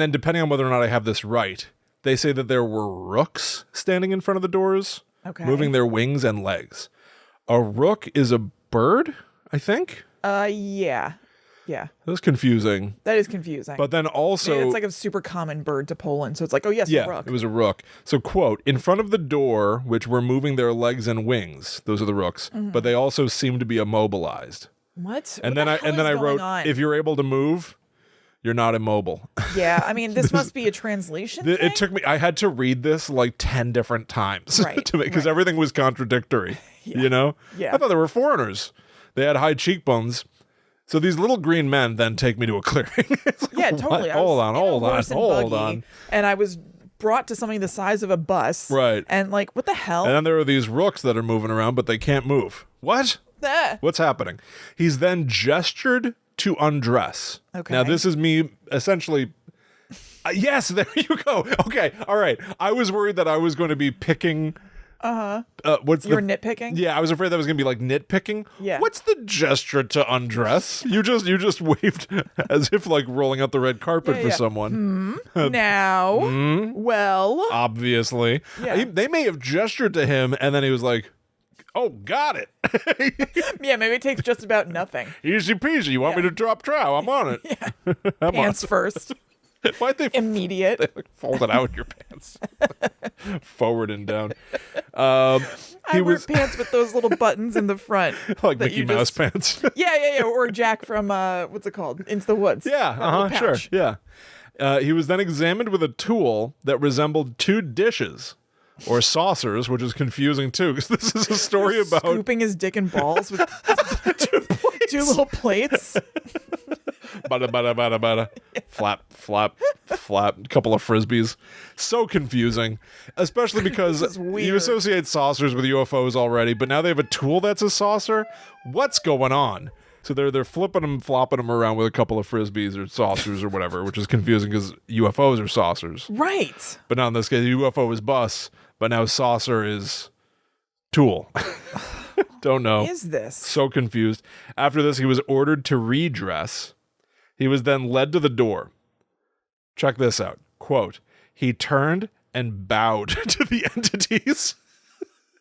then depending on whether or not I have this right, they say that there were rooks standing in front of the doors, moving their wings and legs. A rook is a bird, I think? Yeah. Yeah. That's confusing. That is confusing. But then also... it's like a super common bird to Poland, so it's like, oh yes, yeah, a rook. It was a rook. So, quote, in front of the door, which were moving their legs and wings, those are the rooks, but they also seem to be immobilized. What? And then I wrote, if you're able to move, you're not immobile. Yeah, I mean, this must be a translation thing? It took me, I had to read this like 10 different times. Right, Because everything was contradictory, you know? Yeah. I thought they were foreigners. They had high cheekbones. So these little green men then take me to a clearing. It's like, yeah, totally. Hold on. And I was brought to something the size of a bus. Right. And like, what the hell? And then there are these rooks that are moving around, but they can't move. What? What's happening? He's then gestured to undress. Okay. Now, this is me essentially... yes, there you go. Okay, all right. I was worried that I was going to be picking... You were nitpicking? Yeah, I was afraid that was going to be like nitpicking. Yeah. What's the gesture to undress? You just waved as if like rolling out the red carpet for someone. Now, well. Obviously. Yeah. They may have gestured to him and then he was like, oh, got it. Yeah, maybe it takes just about nothing. Easy peasy. You want me to drop trow? I'm on it. Yeah. I'm Pants first. Why'd they immediate? They fold it out in your pants, forward and down. I wear pants with those little buttons in the front, like Mickey Mouse pants. Yeah, or Jack from what's it called? Into the Woods. Yeah, sure, yeah. He was then examined with a tool that resembled two dishes. Or saucers, which is confusing too, because this is a story about scooping his dick and balls with two little plates. Bada bada bada bada. Flap, flap, flap. Couple of frisbees. So confusing, especially because you associate saucers with UFOs already, but now they have a tool that's a saucer. What's going on? So they're flipping them, flopping them around with a couple of frisbees or saucers or whatever, which is confusing because UFOs are saucers, right? But not in this case. UFO is bus, but now saucer is tool. Don't know. What is this? So confused. After this, he was ordered to redress. He was then led to the door. Check this out. Quote, he turned and bowed to the entities.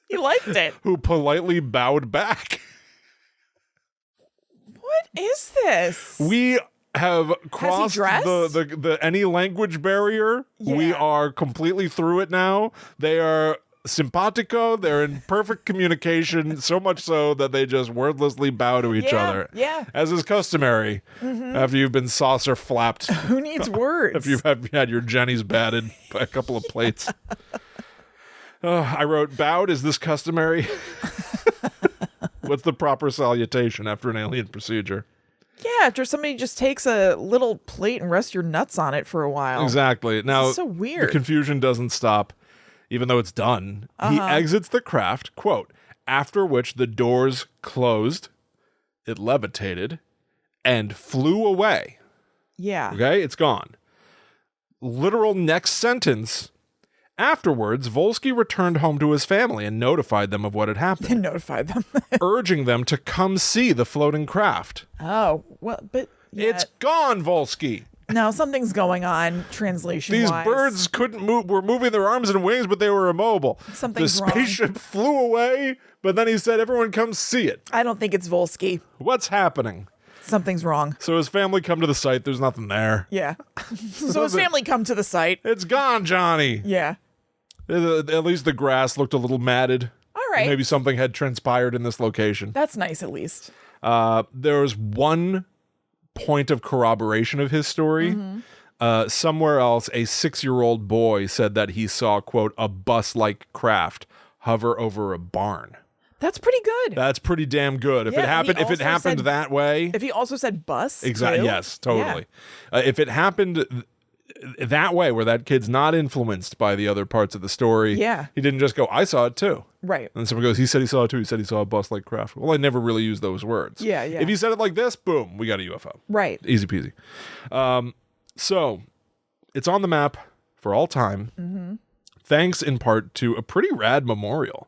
He liked it. Who politely bowed back. What is this? We have crossed the any language barrier. Yeah. We are completely through it now. They are simpatico. They're in perfect communication, so much so that they just wordlessly bow to each other. Yeah. As is customary after you've been saucer flapped. Who needs words? If you've had your jennies batted by a couple of plates. I wrote, bowed, is this customary? What's the proper salutation after an alien procedure? Yeah, after somebody just takes a little plate and rests your nuts on it for a while. Exactly. Now, so weird. The confusion doesn't stop, even though it's done. He exits the craft, quote, after which the doors closed, it levitated, and flew away. Yeah. Okay, it's gone. Literal next sentence. Afterwards, Volsky returned home to his family and notified them of what had happened. Notified them. Urging them to come see the floating craft. Oh, well, but... Yeah. It's gone, Volsky. No, something's going on, translation-wise. These birds couldn't move, were moving their arms and wings, but they were immobile. Something's wrong. The spaceship flew away, but then he said, everyone come see it. I don't think it's Volsky. What's happening? Something's wrong. So his family come to the site. There's nothing there. Yeah. So his family come to the site. It's gone, Johnny. Yeah. At least the grass looked a little matted. All right. Maybe something had transpired in this location. That's nice, at least. There was one point of corroboration of his story. Somewhere else, a 6-year-old boy said that he saw, quote, a bus-like craft hover over a barn. That's pretty good. That's pretty damn good. If it happened that way. If he also said bus, exactly. Yes, totally. Yeah. If it happened that way, where that kid's not influenced by the other parts of the story, he didn't just go, I saw it too. Right. And someone goes, he said he saw it too. He said he saw a bus-like craft. Well, I never really used those words. Yeah. If you said it like this, boom, we got a UFO. Right. Easy peasy. So it's on the map for all time, thanks in part to a pretty rad memorial.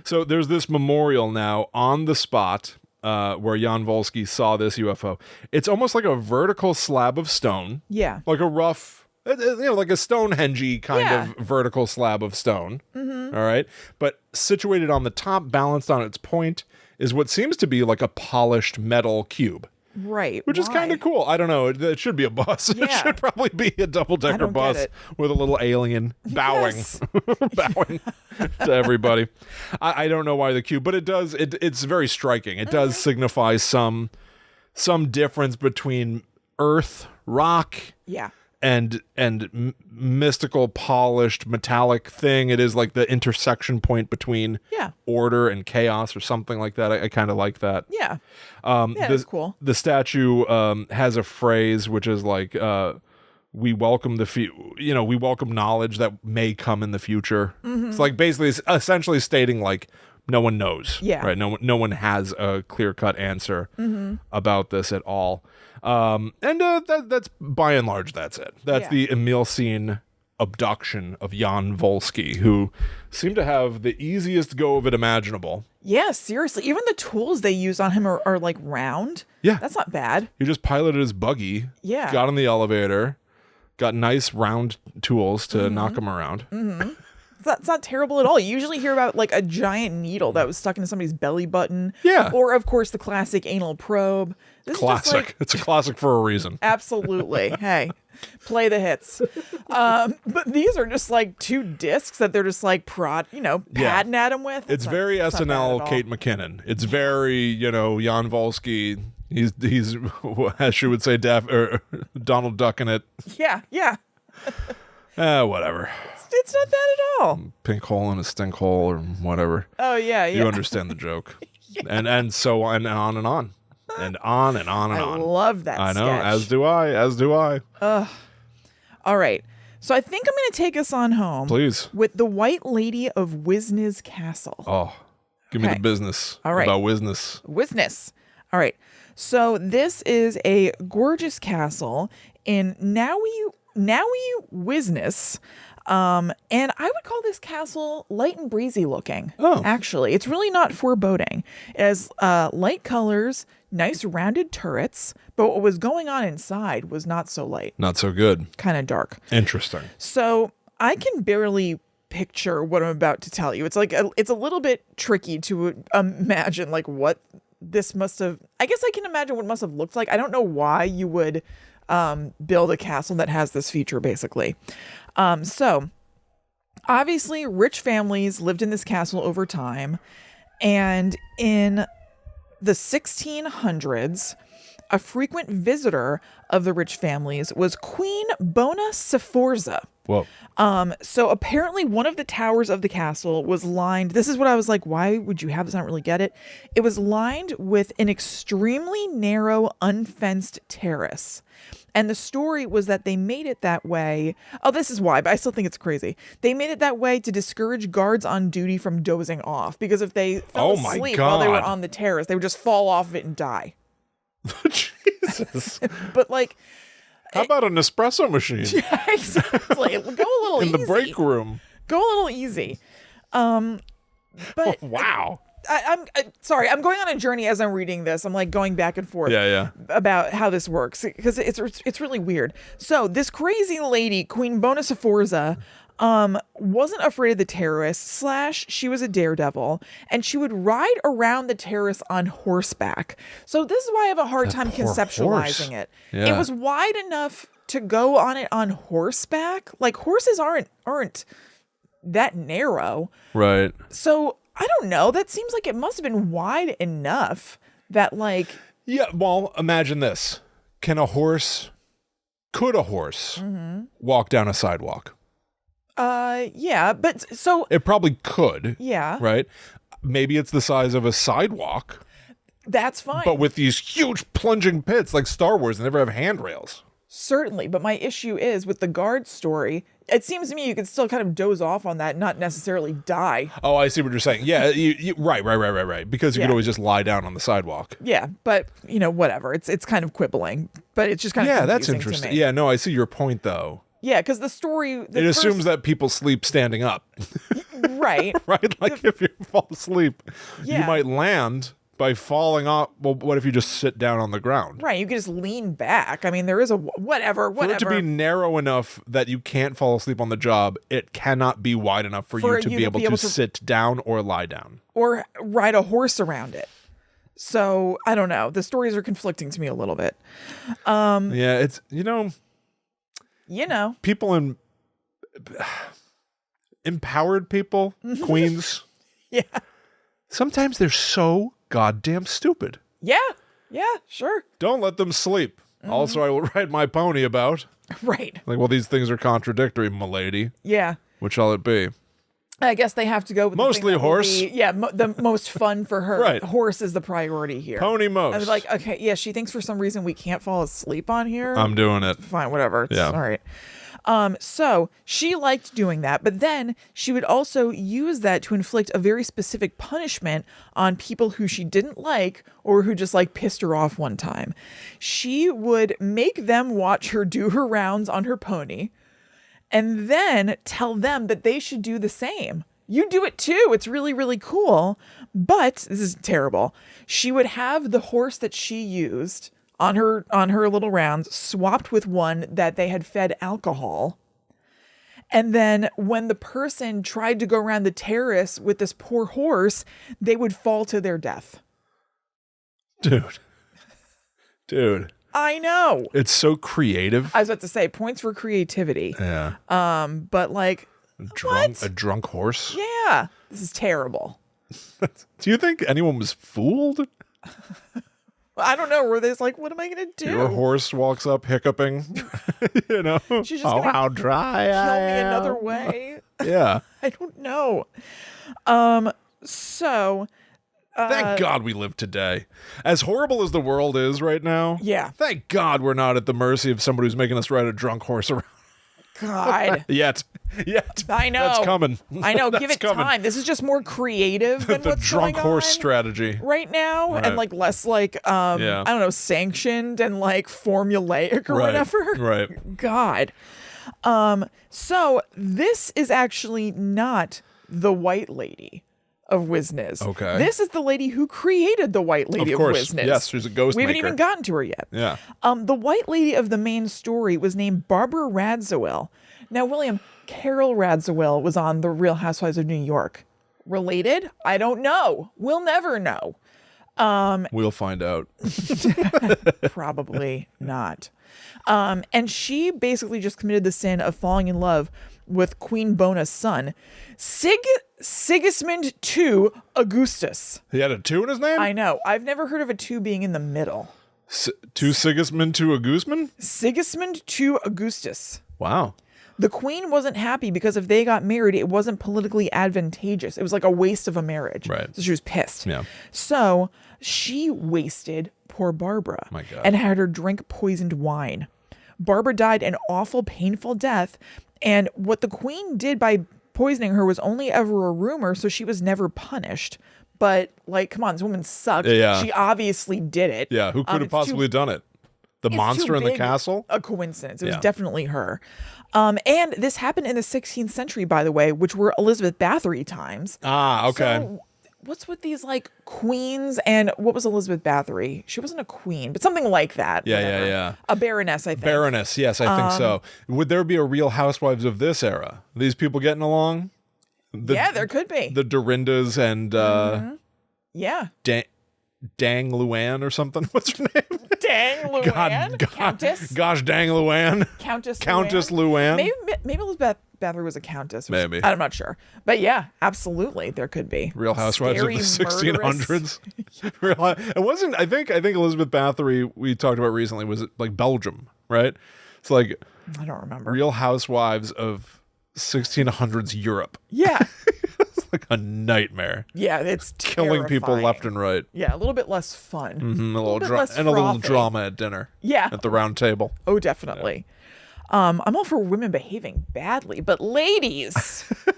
So there's this memorial now on the spot where Jan Volsky saw this UFO. It's almost like a vertical slab of stone. Yeah. Like a rough, like a Stonehenge kind of vertical slab of stone. All right. But situated on the top, balanced on its point, is what seems to be like a polished metal cube. Right. Which is kind of cool. I don't know. It should be a bus. Yeah. It should probably be a double-decker bus with a little alien bowing, bowing to everybody. I don't know why the cube, but it does. It's very striking. It does signify some difference between earth, rock, and mystical, polished, metallic thing. It is like the intersection point between order and chaos or something like that. I kind of like that. Yeah. That's cool. The statue has a phrase which is like, we welcome we welcome knowledge that may come in the future. It's like basically, it's essentially stating like, no one knows. Yeah. Right. No one has a clear-cut answer about this at all. That's by and large, that's it. That's the Emilcin abduction of Jan Volsky, who seemed to have the easiest go of it imaginable. Yeah, seriously. Even the tools they use on him are like round. Yeah. That's not bad. He just piloted his buggy. Yeah. Got in the elevator. Got nice round tools to knock him around. It's not terrible at all. You usually hear about like a giant needle that was stuck into somebody's belly button. Yeah. Or, of course, the classic anal probe. Classic. It's a classic for a reason. Absolutely. Hey, play the hits. But these are just like two discs that they're just like patting at him with. It's very SNL Kate McKinnon. It's very, Jan Volsky. He's as she would say, Donald Duck in it. Yeah. Whatever. It's not bad at all. Pink hole in a stink hole or whatever. Oh, yeah. You understand the joke. And so on and on and on. And on and on and on. I love that I know, sketch. as do I. All right. So I think I'm going to take us on home. Please. With the White Lady of Wisnes Castle. Oh, give me the business. All right. About Wisnes. Wisnes. All right. So this is a gorgeous castle in Nowy Wisnes. And I would call this castle light and breezy looking. Oh. Actually, it's really not foreboding. It has light colors, nice rounded turrets, but what was going on inside was not so light. Not so good. Kind of dark. Interesting. So I can barely picture what I'm about to tell you. It's like it's a little bit tricky to imagine like what this must have. I guess I can imagine what it must have looked like. I don't know why you would build a castle that has this feature, basically. So obviously rich families lived in this castle over time, and in the 1600s, a frequent visitor of the rich families was Queen Bona Sforza. Whoa. So apparently one of the towers of the castle was lined. This is what I was like, why would you have this? I don't really get it. It was lined with an extremely narrow, unfenced terrace. And the story was that they made it that way. Oh, this is why, but I still think it's crazy. They made it that way to discourage guards on duty from dozing off. Because if they fell asleep while they were on the terrace, they would just fall off of it and die. Jesus. But like... How about an espresso machine? Yeah, exactly. Go a little easy. In the break room. Go a little easy. But wow. I'm sorry. I'm going on a journey as I'm reading this. I'm like going back and forth about how this works because it's really weird. So this crazy lady, Queen Bona Sforza, wasn't afraid of the terrorists. / she was a daredevil, and she would ride around the terrace on horseback. So this is why I have a hard time conceptualizing it. Yeah. It was wide enough to go on it on horseback. Like horses aren't that narrow. Right. So I don't know. That seems like it must have been wide enough that like... Yeah, well, imagine this. Can a horse Could a horse walk down a sidewalk? Yeah, but so It probably could. yeah, Right? Maybe it's the size of a sidewalk, that's fine. but with these huge plunging pits like Star Wars, they never have handrails. Certainly, but my issue is with the guard story. It seems to me you could still kind of doze off on that, not necessarily die. Oh, I see what you're saying. Yeah, right. Because you could Yeah. always just lie down on the sidewalk. Yeah, but whatever. It's kind of quibbling, but it's just kind of Yeah, that's confusing interesting. to me. Yeah, no, I see your point though. Yeah, because the story It assumes that people sleep standing up, right. right? Like if you fall asleep, you Yeah. might land by falling off. Well, what if you just sit down on the ground? Right, you could just lean back. I mean, there is a whatever. For it to be narrow enough that you can't fall asleep on the job, it cannot be wide enough for you to be able to sit down or lie down. Or ride a horse around it. So, I don't know. The stories are conflicting to me a little bit. Yeah, it's, people in empowered people, queens, Yeah. sometimes they're so goddamn stupid. Yeah. Yeah, sure. Don't let them sleep. Also, I will ride my pony about. Right. Like, well, these things are contradictory, milady. Yeah. Which shall it be? I guess they have to go with the thing Mostly that will horse. be- yeah, the most fun for her. Right. Horse is the priority here. Pony most. I was like, okay, yeah, she thinks for some reason we can't fall asleep on here. I'm doing it. Fine, whatever. It's Yeah. all right. So she liked doing that, but then she would also use that to inflict a very specific punishment on people who she didn't like or who just like pissed her off one time. She would make them watch her do her rounds on her pony and then tell them that they should do the same. You do it too. It's really, really cool. But this is terrible. She would have the horse that she used on her little rounds swapped with one that they had fed alcohol. And then when the person tried to go around the terrace with this poor horse, they would fall to their death. Dude. I know. It's so creative. I was about to say points for creativity. Yeah. But like A drunk horse? yeah, this is terrible. Do you think anyone was fooled? I don't know. Were they just like, what am I going to do? Your horse walks up hiccuping. She's just gonna how dry I kill me am. another way. Yeah. I don't know. So Thank God we live today. As horrible as the world is right now, yeah. thank God we're not at the mercy of somebody who's making us ride a drunk horse around. God. Yet. I know. That's coming. I know. Give That's it coming. time. This is just more creative than The what's drunk going horse on strategy. right now, Right. and like less like I don't know, sanctioned and like formulaic or Right. whatever. Right. God. So this is actually not the white lady of Wisniz. Okay. This is the lady who created the white lady Of of course. Wisniz. Yes, she's a ghost We haven't maker. even gotten to her yet. Yeah. The white lady of the main story was named Barbara Radziwill. Now, William, Carol Radziwill was on The Real Housewives of New York. Related? I don't know. We'll never know. We'll find out. Probably not. And she basically just committed the sin of falling in love with Queen Bona's son, Sigismund II Augustus. He had a 2 in his name? I know. I've never heard of a 2 being in the middle. To Sigismund to a Guzman? Sigismund II Augustus. Wow. The queen wasn't happy because if they got married, it wasn't politically advantageous. It was like a waste of a marriage. Right. So she was pissed. Yeah. So she wasted poor Barbara. My God. And had her drink poisoned wine. Barbara died an awful, painful death. And what the queen did by poisoning her was only ever a rumor, so she was never punished. But, like, come on, this woman sucked. Yeah. She obviously did it. Yeah, who could have possibly done it? The It's monster too in the big castle? A coincidence. It was Yeah. definitely her. And this happened in the 16th century, by the way, which were Elizabeth Bathory times. Ah, okay. So what's with these like queens and what was Elizabeth Bathory? She wasn't a queen, but something like that. Yeah, whatever. yeah. A baroness, I think. Baroness, yes, I think so. Would there be a Real Housewives of this era? These people getting along? Yeah, there could be. The Dorindas and Yeah. Dang Luann or something. What's her name? Dang Luann. Countess. Gosh dang Luann. Countess Luann. Maybe Elizabeth Bathory was a countess. Maybe. I'm not sure. But yeah, absolutely, there could be. Real Housewives Scary, of the 1600s. murderous. It wasn't. I think Elizabeth Bathory we talked about recently was like Belgium, right? It's like I don't remember. Real Housewives of 1600s Europe. Yeah. It's like a nightmare. Yeah, it's killing people terrifying. left and right. Yeah, a little bit less fun. Mm-hmm, a little less and a little frothy. drama at dinner. Yeah. At the round table. Oh, definitely. I'm all for women behaving badly, but ladies, we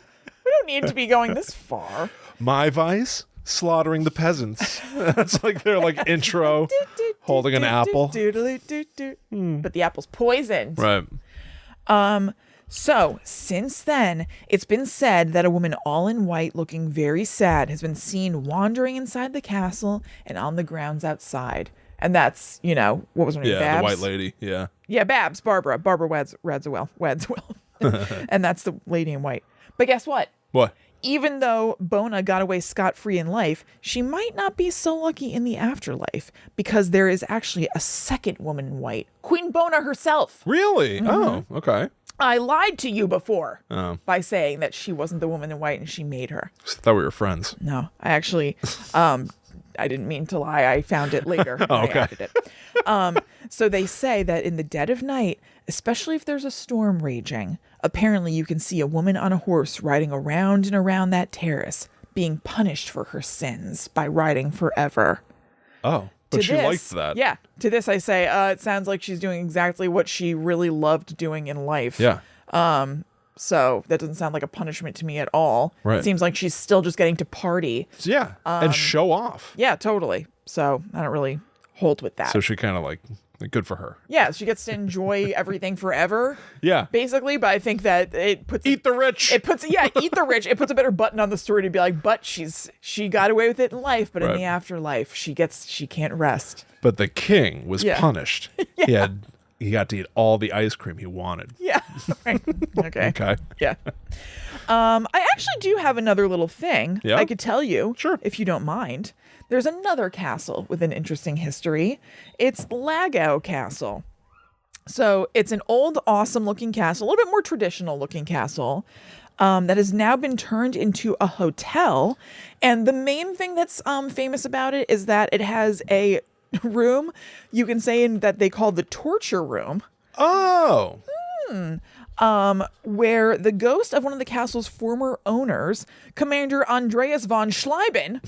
don't need to be going this far. My vice, slaughtering the peasants. That's like their like intro, holding an apple. But the apple's poisoned. Right. So, since then, it's been said that a woman all in white looking very sad has been seen wandering inside the castle and on the grounds outside. And that's, what was her name? Yeah, Babs? the white lady. Yeah. Yeah, Babs, Barbara Wadswell. And that's the lady in white. But guess what? What? Even though Bona got away scot-free in life, she might not be so lucky in the afterlife because there is actually a second woman in white, Queen Bona herself. Really? Oh, okay. I lied to you before Oh. by saying that she wasn't the woman in white and she made her. I thought we were friends. No, I actually, I didn't mean to lie. I found it later. Oh, I okay. added it. So they say that in the dead of night, especially if there's a storm raging, apparently you can see a woman on a horse riding around and around that terrace, being punished for her sins by riding forever. Oh, but she liked that. Yeah. To this I say, it sounds like she's doing exactly what she really loved doing in life. Yeah. So that doesn't sound like a punishment to me at all. Right. It seems like she's still just getting to party. Yeah. And show off. Yeah, totally. So I don't really hold with that. So she kind of like, good for her. Yeah, she gets to enjoy everything forever. Yeah. Basically, but I think that it puts Eat the rich. eat the rich. It puts a better button on the story to be like, but she got away with it in life, but in Right. the afterlife, she can't rest. But the king was Yeah. punished. He got to eat all the ice cream he wanted. Yeah. Right. Okay. Okay. Yeah. I actually do have another little thing Yeah? I could tell you. Sure. If you don't mind. There's another castle with an interesting history. It's Lagau Castle. So it's an old, awesome looking castle, a little bit more traditional looking castle that has now been turned into a hotel. And the main thing that's famous about it is that it has a room you can say in that they call the torture room. Oh. Where the ghost of one of the castle's former owners, Commander Andreas von Schleiben,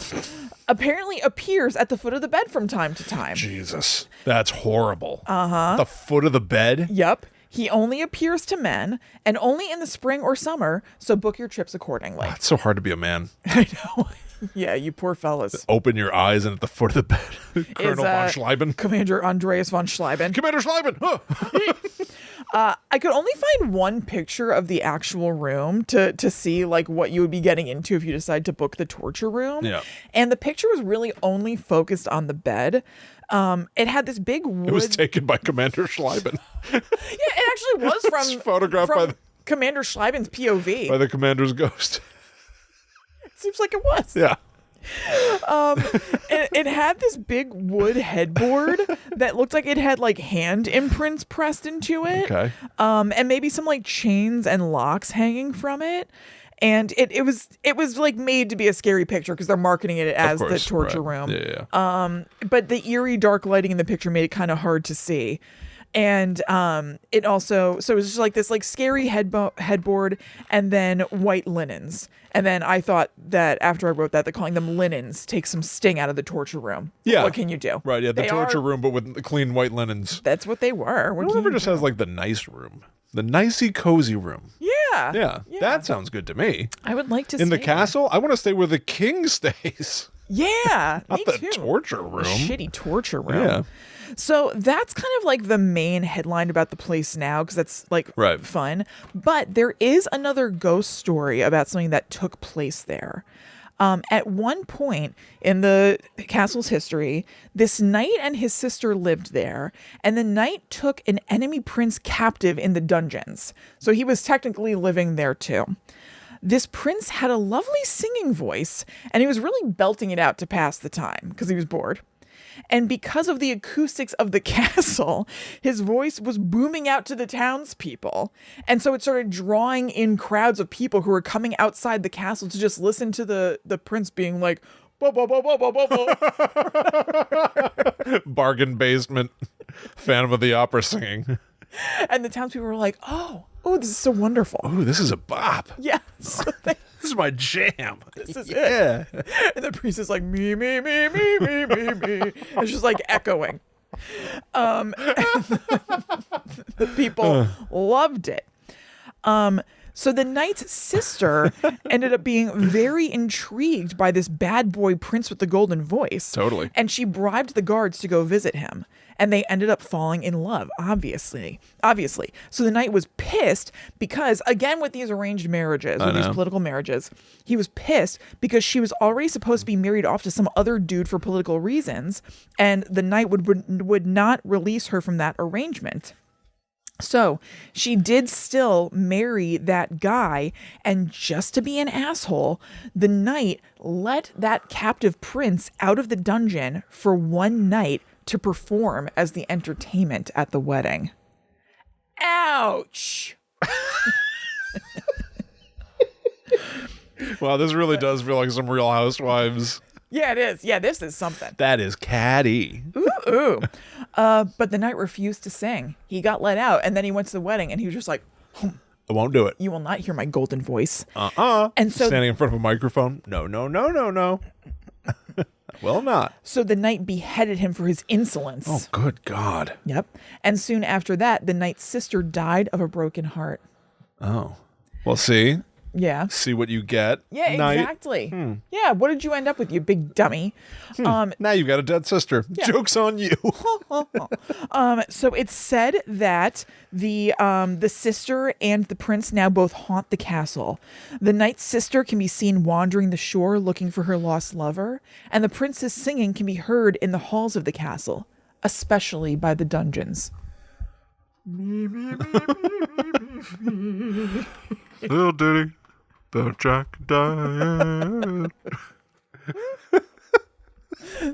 apparently appears at the foot of the bed from time to time. Jesus. That's horrible. Uh-huh. The foot of the bed? Yep. He only appears to men and only in the spring or summer, so book your trips accordingly. It's so hard to be a man. I know. Yeah, you poor fellas. Open your eyes and at the foot of the bed, Colonel von Schleiben. Commander Andreas von Schleiben. Commander Schleiben! Huh. I could only find one picture of the actual room to see like what you would be getting into if you decide to book the torture room. Yeah. And the picture was really only focused on the bed. It had this big wood. It was taken by Commander Schleiben. Yeah, it actually was It's photographed from by the- Commander Schleiben's POV. By the commander's ghost. Seems like it was. Yeah. It had this big wood headboard that looked like it had like hand imprints pressed into it. Okay. And maybe some like chains and locks hanging from it. And it was like made to be a scary picture because they're marketing it as the torture room. Yeah. But the eerie dark lighting in the picture made it kind of hard to see. And it also, so it was just like this like scary headboard and then white linens. And then I thought that after I wrote that calling them linens takes some sting out of the torture room. Yeah. What can you do? Right, yeah, the They torture are- room, but with the clean white linens. That's what they were. What can Whoever you just do? has like the nice room. The nicey cozy room. Yeah. Yeah. That sounds good to me. I would like to In the stay castle, I want to stay where the king stays. there. Yeah. Not me the too. torture room. The shitty torture room. Yeah. So that's kind of like the main headline about the place now because that's like Right. fun. But there is another ghost story about something that took place there. At one point in the castle's history, this knight and his sister lived there, and the knight took an enemy prince captive in the dungeons. So he was technically living there too. This prince had a lovely singing voice, and he was really belting it out to pass the time because he was bored. And because of the acoustics of the castle, his voice was booming out to the townspeople. And so it started drawing in crowds of people who were coming outside the castle to just listen to the prince being like, bo, bo, bo, bo, bo, bo, bo. Bargain basement. Phantom of the Opera singing. And the townspeople were like, oh, this is so wonderful. Oh, this is a bop. Yeah. So This is my jam. this is it. And the priest is like, me, me, me, me, me, me, me. It's just like echoing. The people loved it. So the knight's sister ended up being very intrigued by this bad boy prince with the golden voice. Totally. And she bribed the guards to go visit him. And they ended up falling in love, obviously. So the knight was pissed because, again, with these arranged marriages, with these political marriages, he was pissed because she was already supposed to be married off to some other dude for political reasons. And the knight would not release her from that arrangement. So she did still marry that guy, and just to be an asshole, the knight let that captive prince out of the dungeon for one night to perform as the entertainment at the wedding. Ouch! Wow, this really does feel like some Real Housewives. Yeah, it is. Yeah, this is something. That is catty. Ooh. But the knight refused to sing. He got let out, and then he went to the wedding, and he was just like, I won't do it. you will not hear my golden voice. And so standing in front of a microphone. No. Will not. So the knight beheaded him for his insolence. Oh, good God. Yep. And soon after that, the knight's sister died of a broken heart. Oh. Well, see? Yeah. See what you get. Yeah, Knight. exactly. Yeah, what did you end up with, you big dummy? Now you've got a dead sister. Yeah. Joke's on you. So it's said that the sister and the prince now both haunt the castle. The knight's sister can be seen wandering the shore looking for her lost lover, and the prince's singing can be heard in the halls of the castle, especially by the dungeons. Little ditty about Jack and Diane.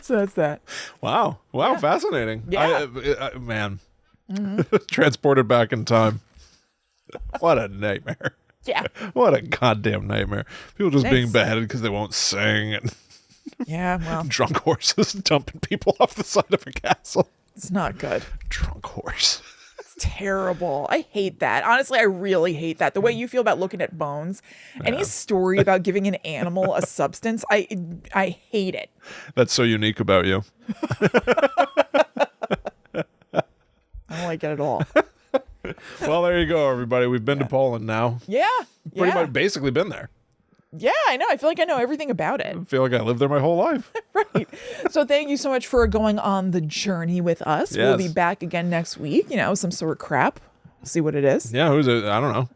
So that's that. Wow, fascinating. Yeah. Man, transported back in time. What a nightmare. Yeah. What a goddamn nightmare. People just being Thanks. beheaded because they won't sing, and Yeah, well, drunk horses dumping people off the side of a castle. it's not good. Drunk horse. Terrible. I hate that. Honestly, I really hate that. The way you feel about looking at bones. Any story about giving an animal a substance, I hate it. That's so unique about you. I don't like it at all. Well, there you go, everybody. We've been to Poland now. Yeah. Pretty much basically been there. Yeah, I know. I feel like I know everything about it. I feel like I lived there my whole life. Right. So thank you so much for going on the journey with us. Yes. We'll be back again next week. Some sort of crap. See what it is. Yeah, who's it? I don't know.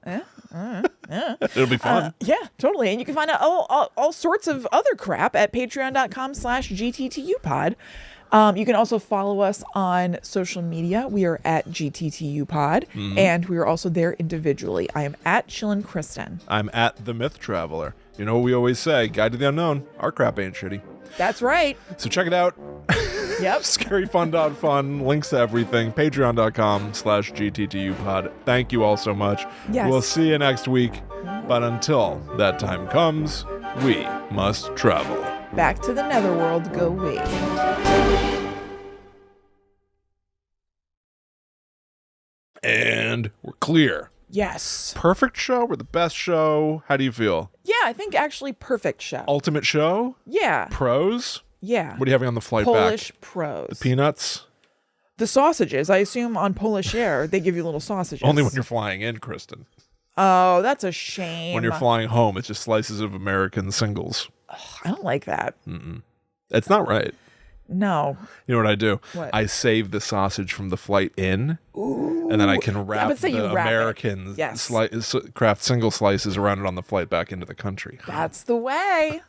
Yeah. It'll be fun. Yeah, totally. And you can find out all sorts of other crap at patreon.com/GTTUpod. You can also follow us on social media. We are at GTTUpod, and we are also there individually. I am at Chillin' Kristen. I'm at The Myth Traveler. You know what we always say, Guide to the Unknown, our crap ain't shitty. That's right. So check it out. Yep. Scaryfun.fun, links to everything, patreon.com/GTTUpod. Thank you all so much. Yes. We'll see you next week. But until that time comes, we must travel. Back to the netherworld go we. And we're clear. Yes. Perfect show? We're the best show? How do you feel? Yeah, I think actually perfect show. Ultimate show? Yeah. Pros? Yeah. What are you having on the flight Polish back? pros. Peanuts? The sausages. I assume on Polish Air they give you little sausages. Only when you're flying in, Kristen. Oh, that's a shame. When you're flying home, it's just slices of American singles. I don't like that. It's not right. No. You know what I do? What? I save the sausage from the flight in, and then I can wrap but say the you wrap it. American Yes. craft single slices around it on the flight back into the country. That's the way.